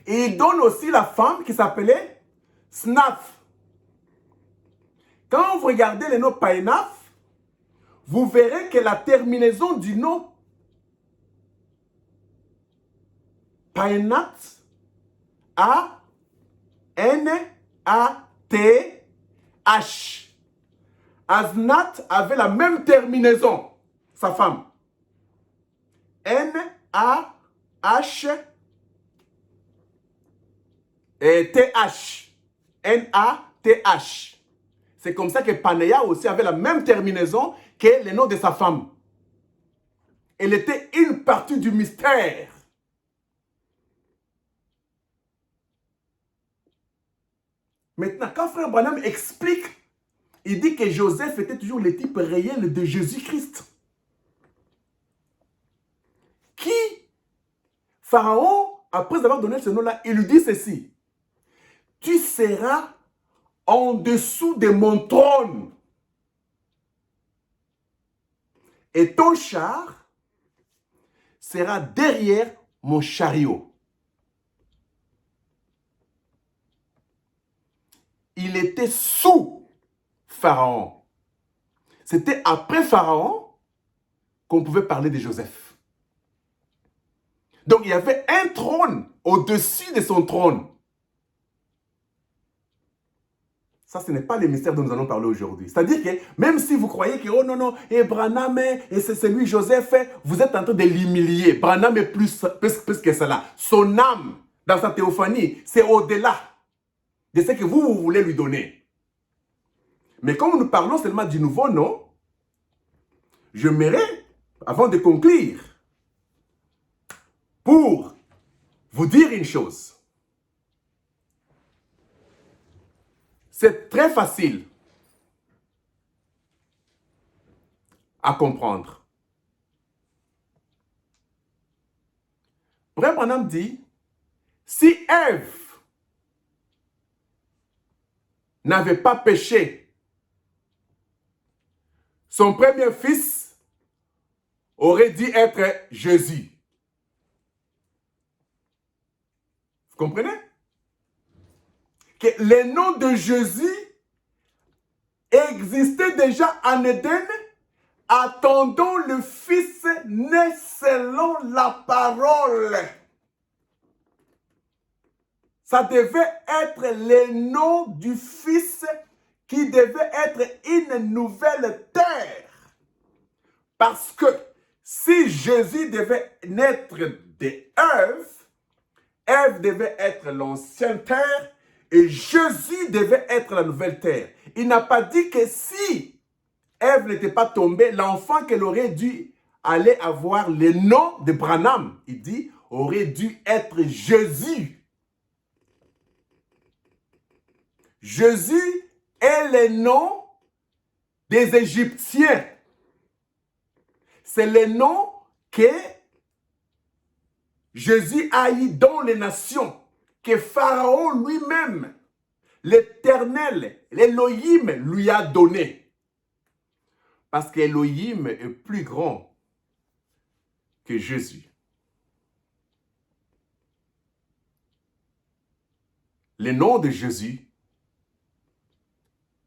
Et il donne aussi la femme qui s'appelait Snaf. Quand vous regardez le nom Paenaf, vous verrez que la terminaison du nom Paenat, A-N-A-T-H. Asnat avait la même terminaison, sa femme. N-A-H et T-H. N-A-T-H. C'est comme ça que Panéa aussi avait la même terminaison que le nom de sa femme. Elle était une partie du mystère. Maintenant, quand Frère Branham explique, il dit que Joseph était toujours le type réel de Jésus-Christ. Qui, Pharaon, après avoir donné ce nom-là, il lui dit ceci. Tu seras en dessous de mon trône. Et ton char sera derrière mon chariot. Il était sous Pharaon. C'était après Pharaon qu'on pouvait parler de Joseph. Donc il y avait un trône au-dessus de son trône. Ça, ce n'est pas le mystère dont nous allons parler aujourd'hui. C'est-à-dire que même si vous croyez que, oh non, non, et Branham, et c'est lui, Joseph, vous êtes en train de l'humilier. Branham est plus que cela. Son âme, dans sa théophanie, c'est au-delà de ce que vous voulez lui donner. Mais comme nous parlons seulement du nouveau nom, j'aimerais, avant de conclure, pour vous dire une chose. C'est très facile à comprendre. Frère Branham dit, si Ève n'avait pas péché, son premier fils aurait dû être Jésus. Vous comprenez? Que le nom de Jésus existait déjà en Éden, attendant le Fils né selon la parole. Ça devait être le nom du Fils qui devait être une nouvelle terre. Parce que si Jésus devait naître d'Ève, Ève devait être l'ancienne terre et Jésus devait être la nouvelle terre. Il n'a pas dit que si Ève n'était pas tombée, l'enfant qu'elle aurait dû aller avoir le nom de Branham, il dit, aurait dû être Jésus. Jésus est le nom des Égyptiens. C'est le nom que Jésus a eu dans les nations, que Pharaon lui-même, l'Éternel, l'Élohim lui a donné. Parce qu'Élohim est plus grand que Jésus. Le nom de Jésus,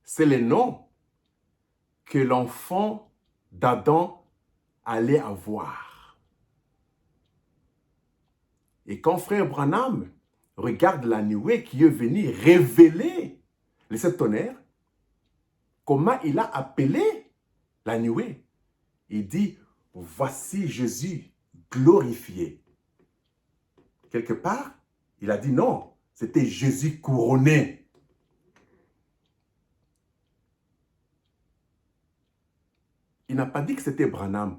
c'est le nom que l'enfant d'Adam allait avoir. Et quand Frère Branham regarde la nuée qui est venue révéler le septonnaire, comment il a appelé la nuée? Il dit, voici Jésus glorifié. Quelque part, il a dit non, c'était Jésus couronné. Il n'a pas dit que c'était Branham.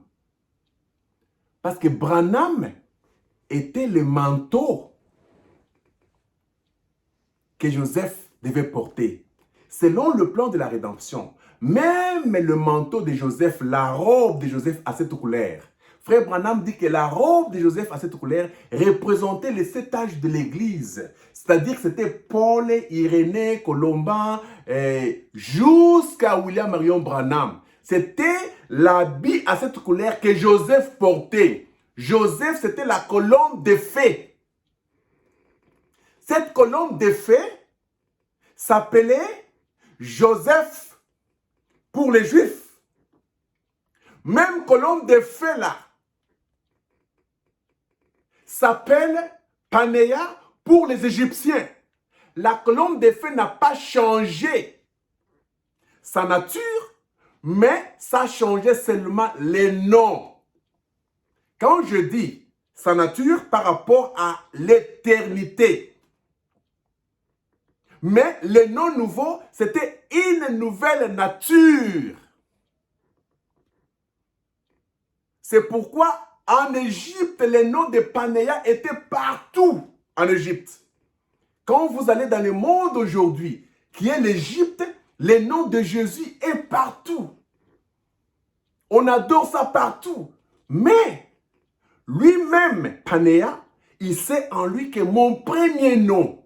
Parce que Branham était le manteau que Joseph devait porter. Selon le plan de la rédemption, même le manteau de Joseph, la robe de Joseph a cette couleur. Frère Branham dit que la robe de Joseph à cette couleur représentait les 7 âges de l'Église. C'est-à-dire que c'était Paul, Irénée, Colomban, jusqu'à William Marion Branham. C'était l'habit à cette couleur que Joseph portait. Joseph, c'était la colombe de feu. Cette colombe de feu s'appelait Joseph pour les Juifs. Même colombe de feu là s'appelle Panéa pour les Égyptiens. La colombe de feu n'a pas changé sa nature, mais ça a changé seulement les noms. Quand je dis sa nature par rapport à l'éternité, mais le nom nouveau, c'était une nouvelle nature. C'est pourquoi en Égypte, les noms de Panéa étaient partout en Égypte. Quand vous allez dans le monde aujourd'hui, qui est l'Égypte, le nom de Jésus est partout. On adore ça partout. Mais lui-même, Panéa, il sait en lui que mon premier nom,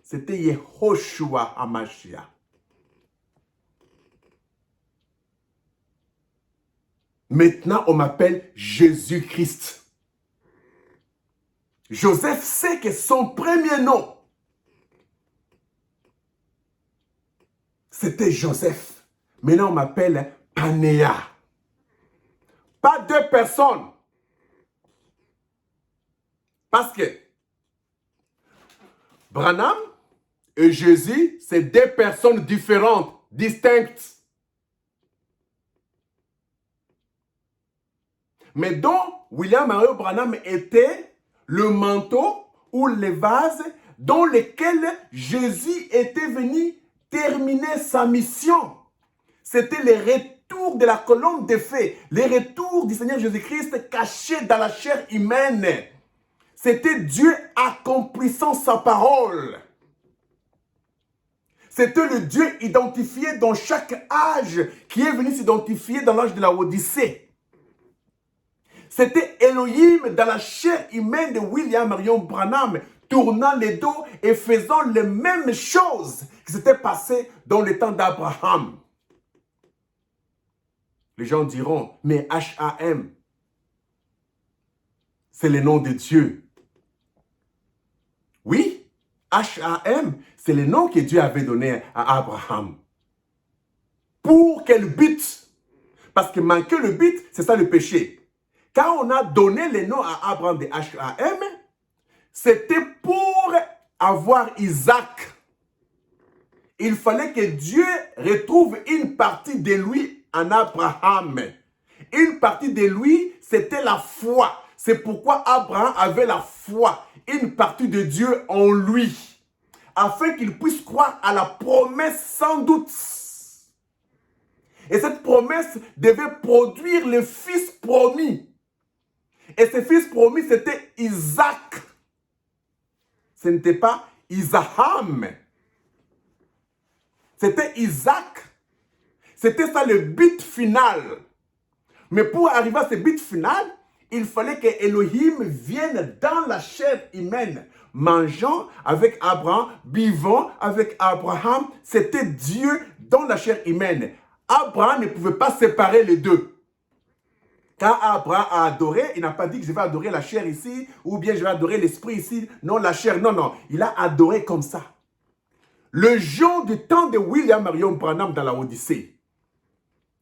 c'était Yehoshua HaMashiach. Maintenant, on m'appelle Jésus-Christ. Joseph sait que son premier nom, c'était Joseph. Maintenant, on m'appelle Panéa. Pas 2 personnes. Parce que Branham et Jésus, c'est 2 personnes différentes, distinctes. Mais dont William Marion Branham était le manteau ou les vases dans lesquels Jésus était venu terminer sa mission. C'était le retour de la colombe de feu, le retour du Seigneur Jésus-Christ caché dans la chair humaine. C'était Dieu accomplissant sa parole. C'était le Dieu identifié dans chaque âge qui est venu s'identifier dans l'âge de la Odyssée. C'était Elohim dans la chair humaine de William Marion Branham, tournant les dos et faisant les mêmes choses qui s'étaient passées dans le temps d'Abraham. Les gens diront, mais H-A-M, c'est le nom de Dieu. Oui, H-A-M, c'est le nom que Dieu avait donné à Abraham. Pour quel but? Parce que manquer le but, c'est ça le péché. Quand on a donné le nom à Abraham de H-A-M, c'était pour avoir Isaac. Il fallait que Dieu retrouve une partie de lui en Abraham. Une partie de lui, c'était la foi. C'est pourquoi Abraham avait la foi, une partie de Dieu en lui, afin qu'il puisse croire à la promesse sans doute. Et cette promesse devait produire le fils promis. Et ce fils promis, c'était Isaac. Ce n'était pas Isaham. C'était Isaac. C'était ça le but final. Mais pour arriver à ce but final, il fallait que Elohim vienne dans la chair humaine, mangeant avec Abraham, vivant avec Abraham. C'était Dieu dans la chair humaine. Abraham ne pouvait pas séparer les deux. Quand Abraham a adoré, il n'a pas dit que je vais adorer la chair ici, ou bien je vais adorer l'esprit ici. Non, la chair, non, non. Il a adoré comme ça. Le genre du temps de William Marion Branham dans la Odyssée,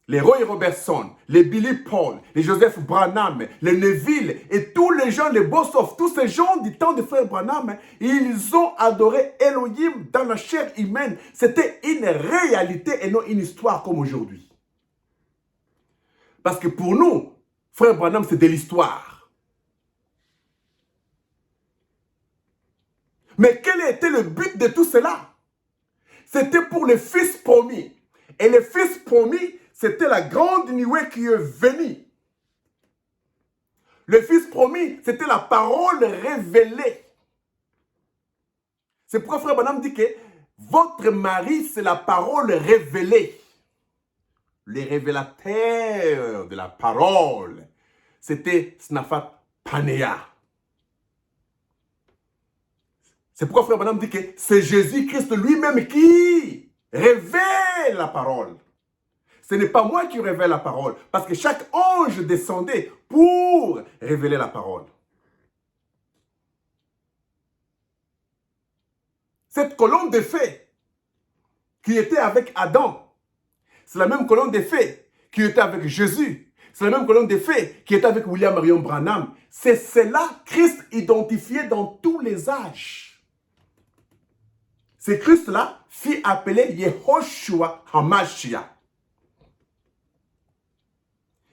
les Roy Robertson, les Billy Paul, les Joseph Branham, les Neville et tous les gens, les Bossoff, tous ces gens du temps de frère Branham, ils ont adoré Elohim dans la chair humaine. C'était une réalité et non une histoire comme aujourd'hui. Parce que pour nous, frère Branham, c'est de l'histoire. Mais quel était le but de tout cela? C'était pour le fils promis. Et le fils promis, c'était la grande nuée qui est venue. Le Fils promis, c'était la parole révélée. C'est pourquoi Frère Branham dit que votre mari, c'est la parole révélée. Les révélateurs de la parole, c'était Snaphat Panéa. C'est pourquoi Frère Branham dit que c'est Jésus-Christ lui-même qui révèle la parole. Ce n'est pas moi qui révèle la parole, parce que chaque ange descendait pour révéler la parole. Cette colonne de feu qui était avec Adam, c'est la même colonne de feu qui était avec Jésus. C'est la même colonne de feu qui était avec William Marion Branham. C'est cela Christ identifié dans tous les âges. Ce Christ-là fut appelé Yehoshua HaMashiach.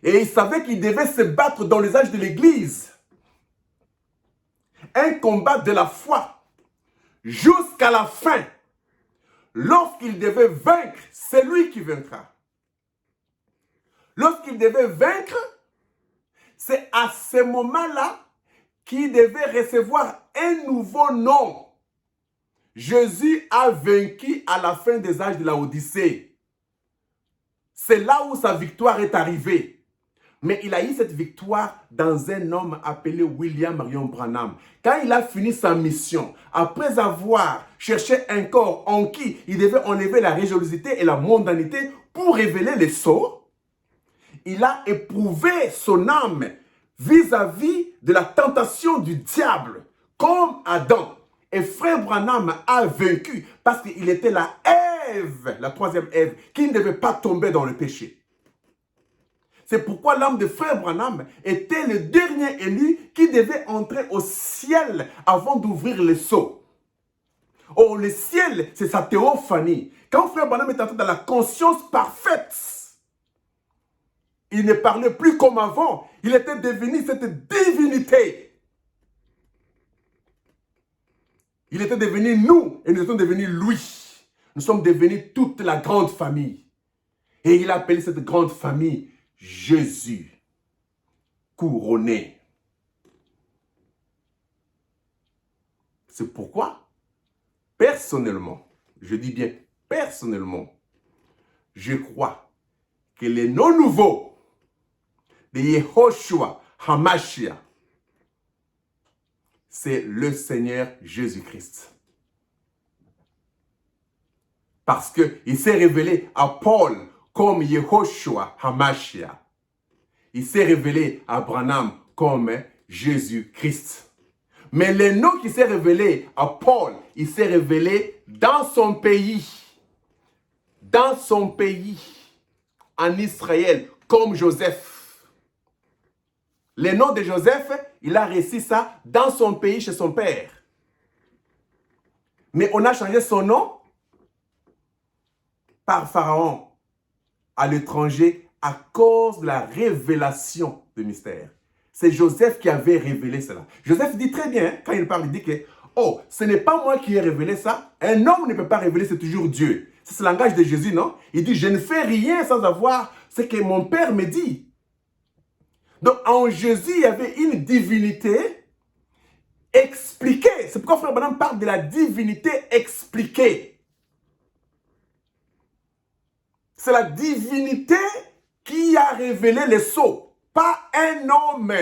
Et il savait qu'il devait se battre dans les âges de l'Église. Un combat de la foi jusqu'à la fin. Lorsqu'il devait vaincre, c'est lui qui vaincra. Lorsqu'il devait vaincre, c'est à ce moment-là qu'il devait recevoir un nouveau nom. Jésus a vaincu à la fin des âges de la Odyssée. C'est là où sa victoire est arrivée. Mais il a eu cette victoire dans un homme appelé William Marion Branham. Quand il a fini sa mission, après avoir cherché un corps en qui il devait enlever la religiosité et la mondanité pour révéler les sceaux, il a éprouvé son âme vis-à-vis de la tentation du diable, comme Adam. Et Frère Branham a vaincu parce qu'il était la Ève, la troisième Ève, qui ne devait pas tomber dans le péché. C'est pourquoi l'âme de Frère Branham était le dernier élu qui devait entrer au ciel avant d'ouvrir les sceaux. Oh, le ciel, c'est sa théophanie. Quand Frère Branham est entré dans la conscience parfaite, il ne parlait plus comme avant. Il était devenu cette divinité. Il était devenu nous et nous étions devenus lui. Nous sommes devenus toute la grande famille. Et il a appelé cette grande famille Jésus couronné. C'est pourquoi, personnellement, je dis bien personnellement, je crois que le nom nouveau de Yehoshua HaMashiach, c'est le Seigneur Jésus-Christ. Parce qu'il s'est révélé à Paul comme Yehoshua HaMashiach. Il s'est révélé à Branham comme Jésus-Christ. Mais le nom qui s'est révélé à Paul, il s'est révélé dans son pays. Dans son pays, en Israël, comme Joseph. Le nom de Joseph, il a réussi ça dans son pays, chez son père. Mais on a changé son nom par Pharaon à l'étranger à cause de la révélation du mystère. C'est Joseph qui avait révélé cela. Joseph dit très bien, quand il parle, il dit que « Oh, ce n'est pas moi qui ai révélé ça. Un homme ne peut pas révéler, c'est toujours Dieu. » C'est le langage de Jésus, non? Il dit « Je ne fais rien sans avoir ce que mon Père me dit. » Donc, en Jésus, il y avait une divinité expliquée. C'est pourquoi Frère Branham parle de la divinité expliquée. C'est la divinité qui a révélé les sceaux, pas un homme.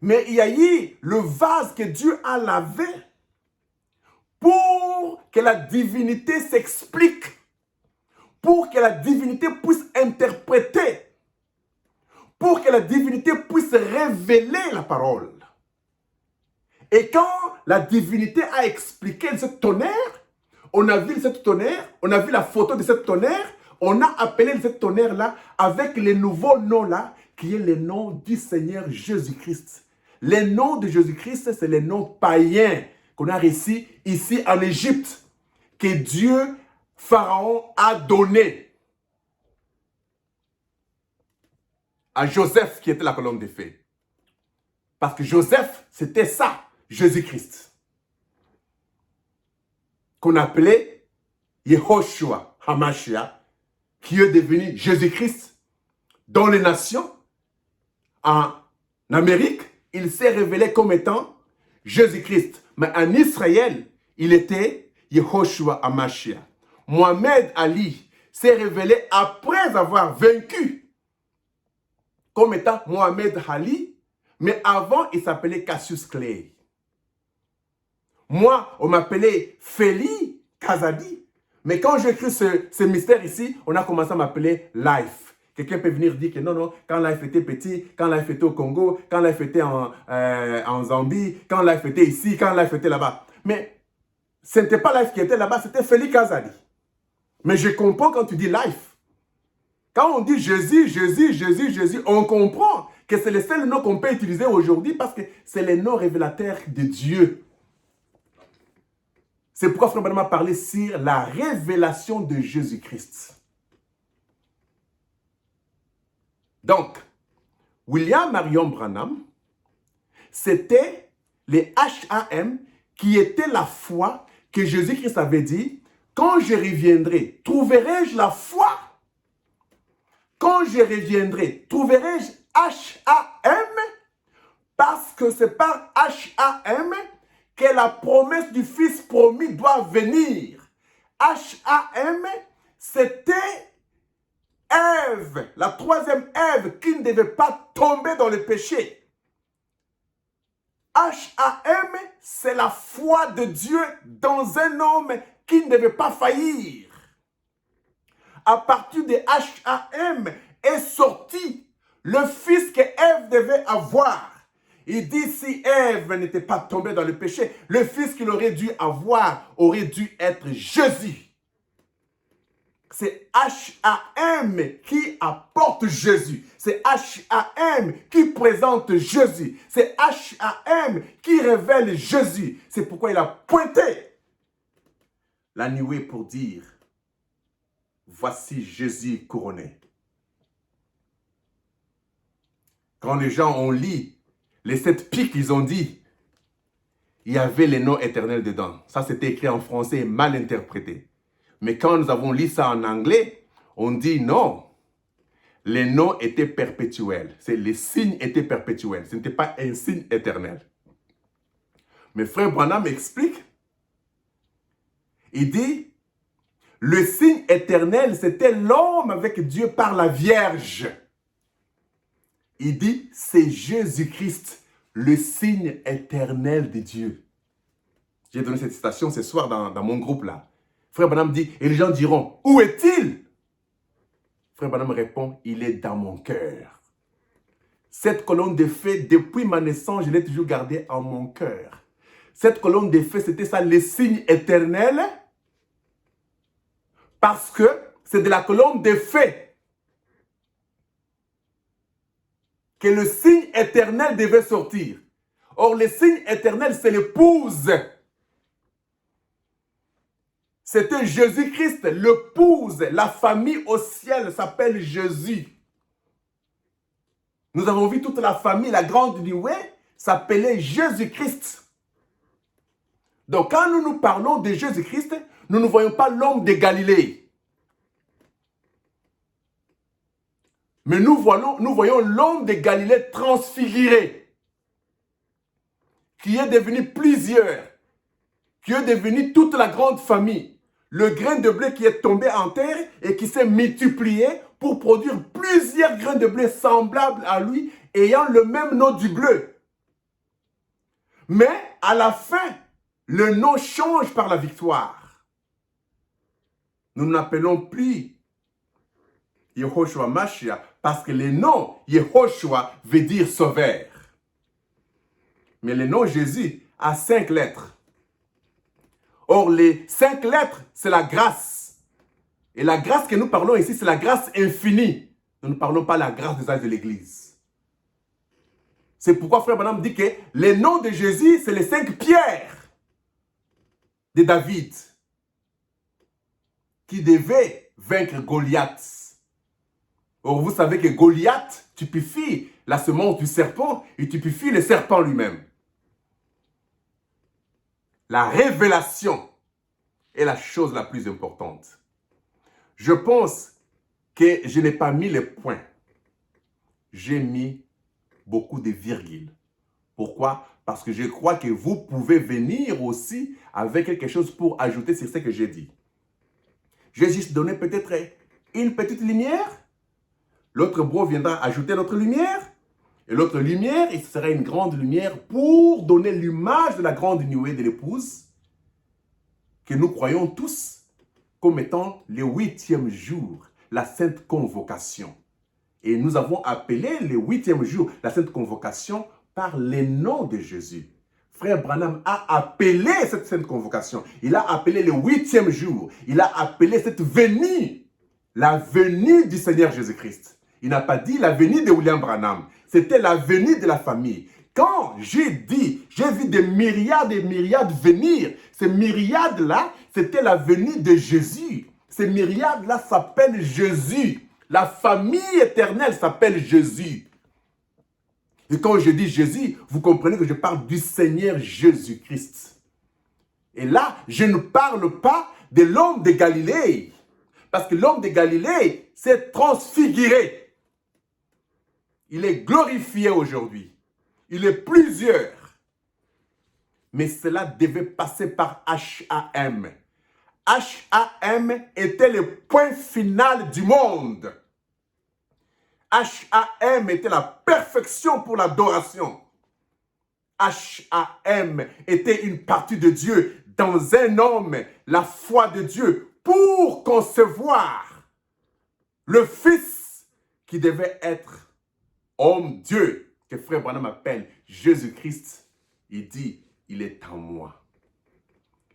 Mais il y a eu le vase que Dieu a lavé pour que la divinité s'explique, pour que la divinité puisse interpréter, pour que la divinité puisse révéler la parole. Et quand la divinité a expliqué ce tonnerre, on a vu cette tonnerre, on a vu la photo de cette tonnerre, on a appelé cette tonnerre-là avec le nouveau nom-là, qui est le nom du Seigneur Jésus-Christ. Le nom de Jésus-Christ, c'est le nom païen qu'on a reçu ici en Égypte, que Dieu, Pharaon, a donné à Joseph, qui était la colonne de feu. Parce que Joseph, c'était ça, Jésus-Christ, qu'on appelait Yehoshua Hamashiach, qui est devenu Jésus-Christ dans les nations. En Amérique, il s'est révélé comme étant Jésus-Christ. Mais en Israël, il était Yehoshua Hamashiach. Mohamed Ali s'est révélé après avoir vaincu comme étant Mohamed Ali, mais avant, il s'appelait Cassius Clay. Moi, on m'appelait Feli Kazadi. Mais quand j'ai écrit ce mystère ici, on a commencé à m'appeler Life. Quelqu'un peut venir dire que non, quand Life était petit, quand Life était au Congo, quand Life était en Zambie, quand Life était ici, quand Life était là-bas. Mais ce n'était pas Life qui était là-bas, c'était Feli Kazadi. Mais je comprends quand tu dis Life. Quand on dit Jésus, Jésus, Jésus, Jésus, on comprend que c'est le seul nom qu'on peut utiliser aujourd'hui parce que c'est le nom révélateur de Dieu. C'est pourquoi Frère Branham a parlé sur la révélation de Jésus-Christ. Donc, William Marion Branham, c'était les HAM qui étaient la foi que Jésus-Christ avait dit, quand je reviendrai, trouverai-je la foi? Quand je reviendrai, trouverai-je HAM? Parce que c'est par HAM que la promesse du Fils promis doit venir. HAM, c'était Ève, la troisième Ève qui ne devait pas tomber dans le péché. HAM, c'est la foi de Dieu dans un homme qui ne devait pas faillir. À partir de HAM est sorti le fils que Ève devait avoir. Il dit si Ève n'était pas tombée dans le péché, le fils qu'il aurait dû avoir aurait dû être Jésus. C'est HAM qui apporte Jésus. C'est HAM qui présente Jésus. C'est HAM qui révèle Jésus. C'est pourquoi il a pointé la nuée pour dire voici Jésus couronné. Quand les gens ont lu les 7 pics, ils ont dit, il y avait les noms éternels dedans. Ça, c'était écrit en français et mal interprété. Mais quand nous avons lu ça en anglais, on dit non. Les noms étaient perpétuels. Les signes étaient perpétuels. Ce n'était pas un signe éternel. Mais Frère Branham explique. Il dit, le signe éternel, c'était l'homme avec Dieu par la Vierge. Il dit, c'est Jésus-Christ, le signe éternel de Dieu. J'ai donné cette citation ce soir dans mon groupe là. Frère Branham dit, et les gens diront, où est-il? Frère Branham répond, il est dans mon cœur. Cette colonne de feu, depuis ma naissance, je l'ai toujours gardée en mon cœur. Cette colonne de feu, c'était ça, le signe éternel. Parce que c'est de la colonne de feu que le signe éternel devait sortir. Or, le signe éternel, c'est l'épouse. C'était Jésus-Christ, l'épouse. La famille au ciel s'appelle Jésus. Nous avons vu toute la famille, la grande nuée, s'appelait Jésus-Christ. Donc, quand nous parlons de Jésus-Christ, nous ne voyons pas l'homme de Galilée. Mais nous voyons l'homme de Galilée transfiguré, qui est devenu plusieurs, qui est devenu toute la grande famille. Le grain de blé qui est tombé en terre et qui s'est multiplié pour produire plusieurs grains de blé semblables à lui, ayant le même nom du bleu. Mais à la fin, le nom change par la victoire. Nous n'appelons plus Yehoshua Mashiach parce que le nom Yehoshua veut dire sauveur. Mais le nom Jésus a 5 lettres. Or, les 5 lettres, c'est la grâce. Et la grâce que nous parlons ici, c'est la grâce infinie. Nous ne parlons pas de la grâce des âges de l'Église. C'est pourquoi Frère Branham dit que le nom de Jésus, c'est les 5 pierres de David qui devaient vaincre Goliath. Or, vous savez que Goliath typifie la semence du serpent et typifie le serpent lui-même. La révélation est la chose la plus importante. Je pense que je n'ai pas mis les points. J'ai mis beaucoup de virgules. Pourquoi? Parce que je crois que vous pouvez venir aussi avec quelque chose pour ajouter sur ce que j'ai dit. Je vais juste donner peut-être une petite lumière. L'autre bro viendra ajouter notre lumière. Et l'autre lumière, il sera une grande lumière pour donner l'image de la grande nuée de l'épouse que nous croyons tous comme étant le 8e jour, la sainte convocation. Et nous avons appelé le 8e jour, la sainte convocation, par le nom de Jésus. Frère Branham a appelé cette sainte convocation. Il a appelé le 8e jour. Il a appelé cette venue, la venue du Seigneur Jésus-Christ. Il n'a pas dit la venue de William Branham. C'était la venue de la famille. Quand j'ai dit, j'ai vu des myriades et myriades venir, ces myriades-là, c'était la venue de Jésus. Ces myriades-là s'appellent Jésus. La famille éternelle s'appelle Jésus. Et quand je dis Jésus, vous comprenez que je parle du Seigneur Jésus-Christ. Et là, je ne parle pas de l'homme de Galilée. Parce que l'homme de Galilée s'est transfiguré. Il est glorifié aujourd'hui. Il est plusieurs. Mais cela devait passer par H.A.M. H.A.M. était le point final du monde. H.A.M. était la perfection pour l'adoration. H.A.M. était une partie de Dieu dans un homme, la foi de Dieu, pour concevoir le Fils qui devait être homme Dieu, que Frère Branham appelle Jésus-Christ. Il dit, il est en moi.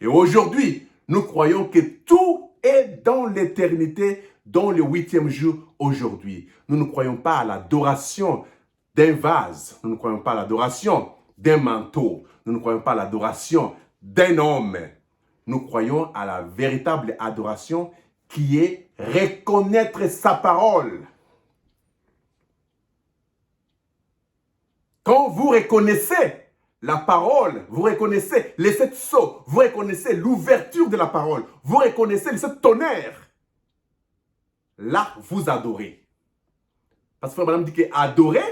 Et aujourd'hui, nous croyons que tout est dans l'éternité, dans le 8e jour aujourd'hui. Nous ne croyons pas à l'adoration d'un vase. Nous ne croyons pas à l'adoration d'un manteau. Nous ne croyons pas à l'adoration d'un homme. Nous croyons à la véritable adoration qui est reconnaître sa parole. Quand vous reconnaissez la parole, vous reconnaissez les 7 sceaux, vous reconnaissez l'ouverture de la parole, vous reconnaissez les 7 tonnerres, là, vous adorez. Parce que Frère Branham dit que adorer,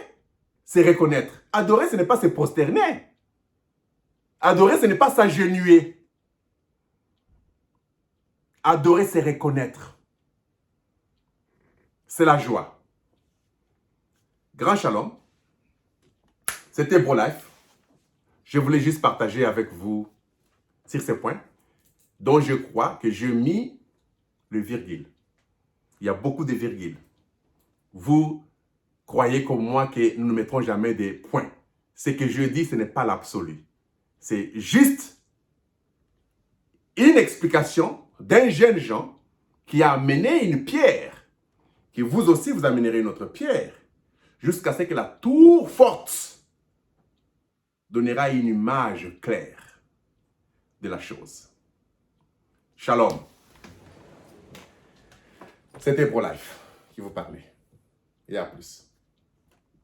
c'est reconnaître. Adorer, ce n'est pas se prosterner. Adorer, ce n'est pas s'agenouiller. Adorer, c'est reconnaître. C'est la joie. Grand shalom. C'était BroLife. Je voulais juste partager avec vous sur ces points dont je crois que j'ai mis le virgule. Il y a beaucoup de virgules. Vous croyez comme moi que nous ne mettrons jamais des points. Ce que je dis, ce n'est pas l'absolu. C'est juste une explication d'un jeune Jean qui a amené une pierre, que vous aussi vous amènerez une autre pierre, jusqu'à ce que la tour forte donnera une image claire de la chose. Shalom. C'était BroLife qui vous parlait. Et à plus.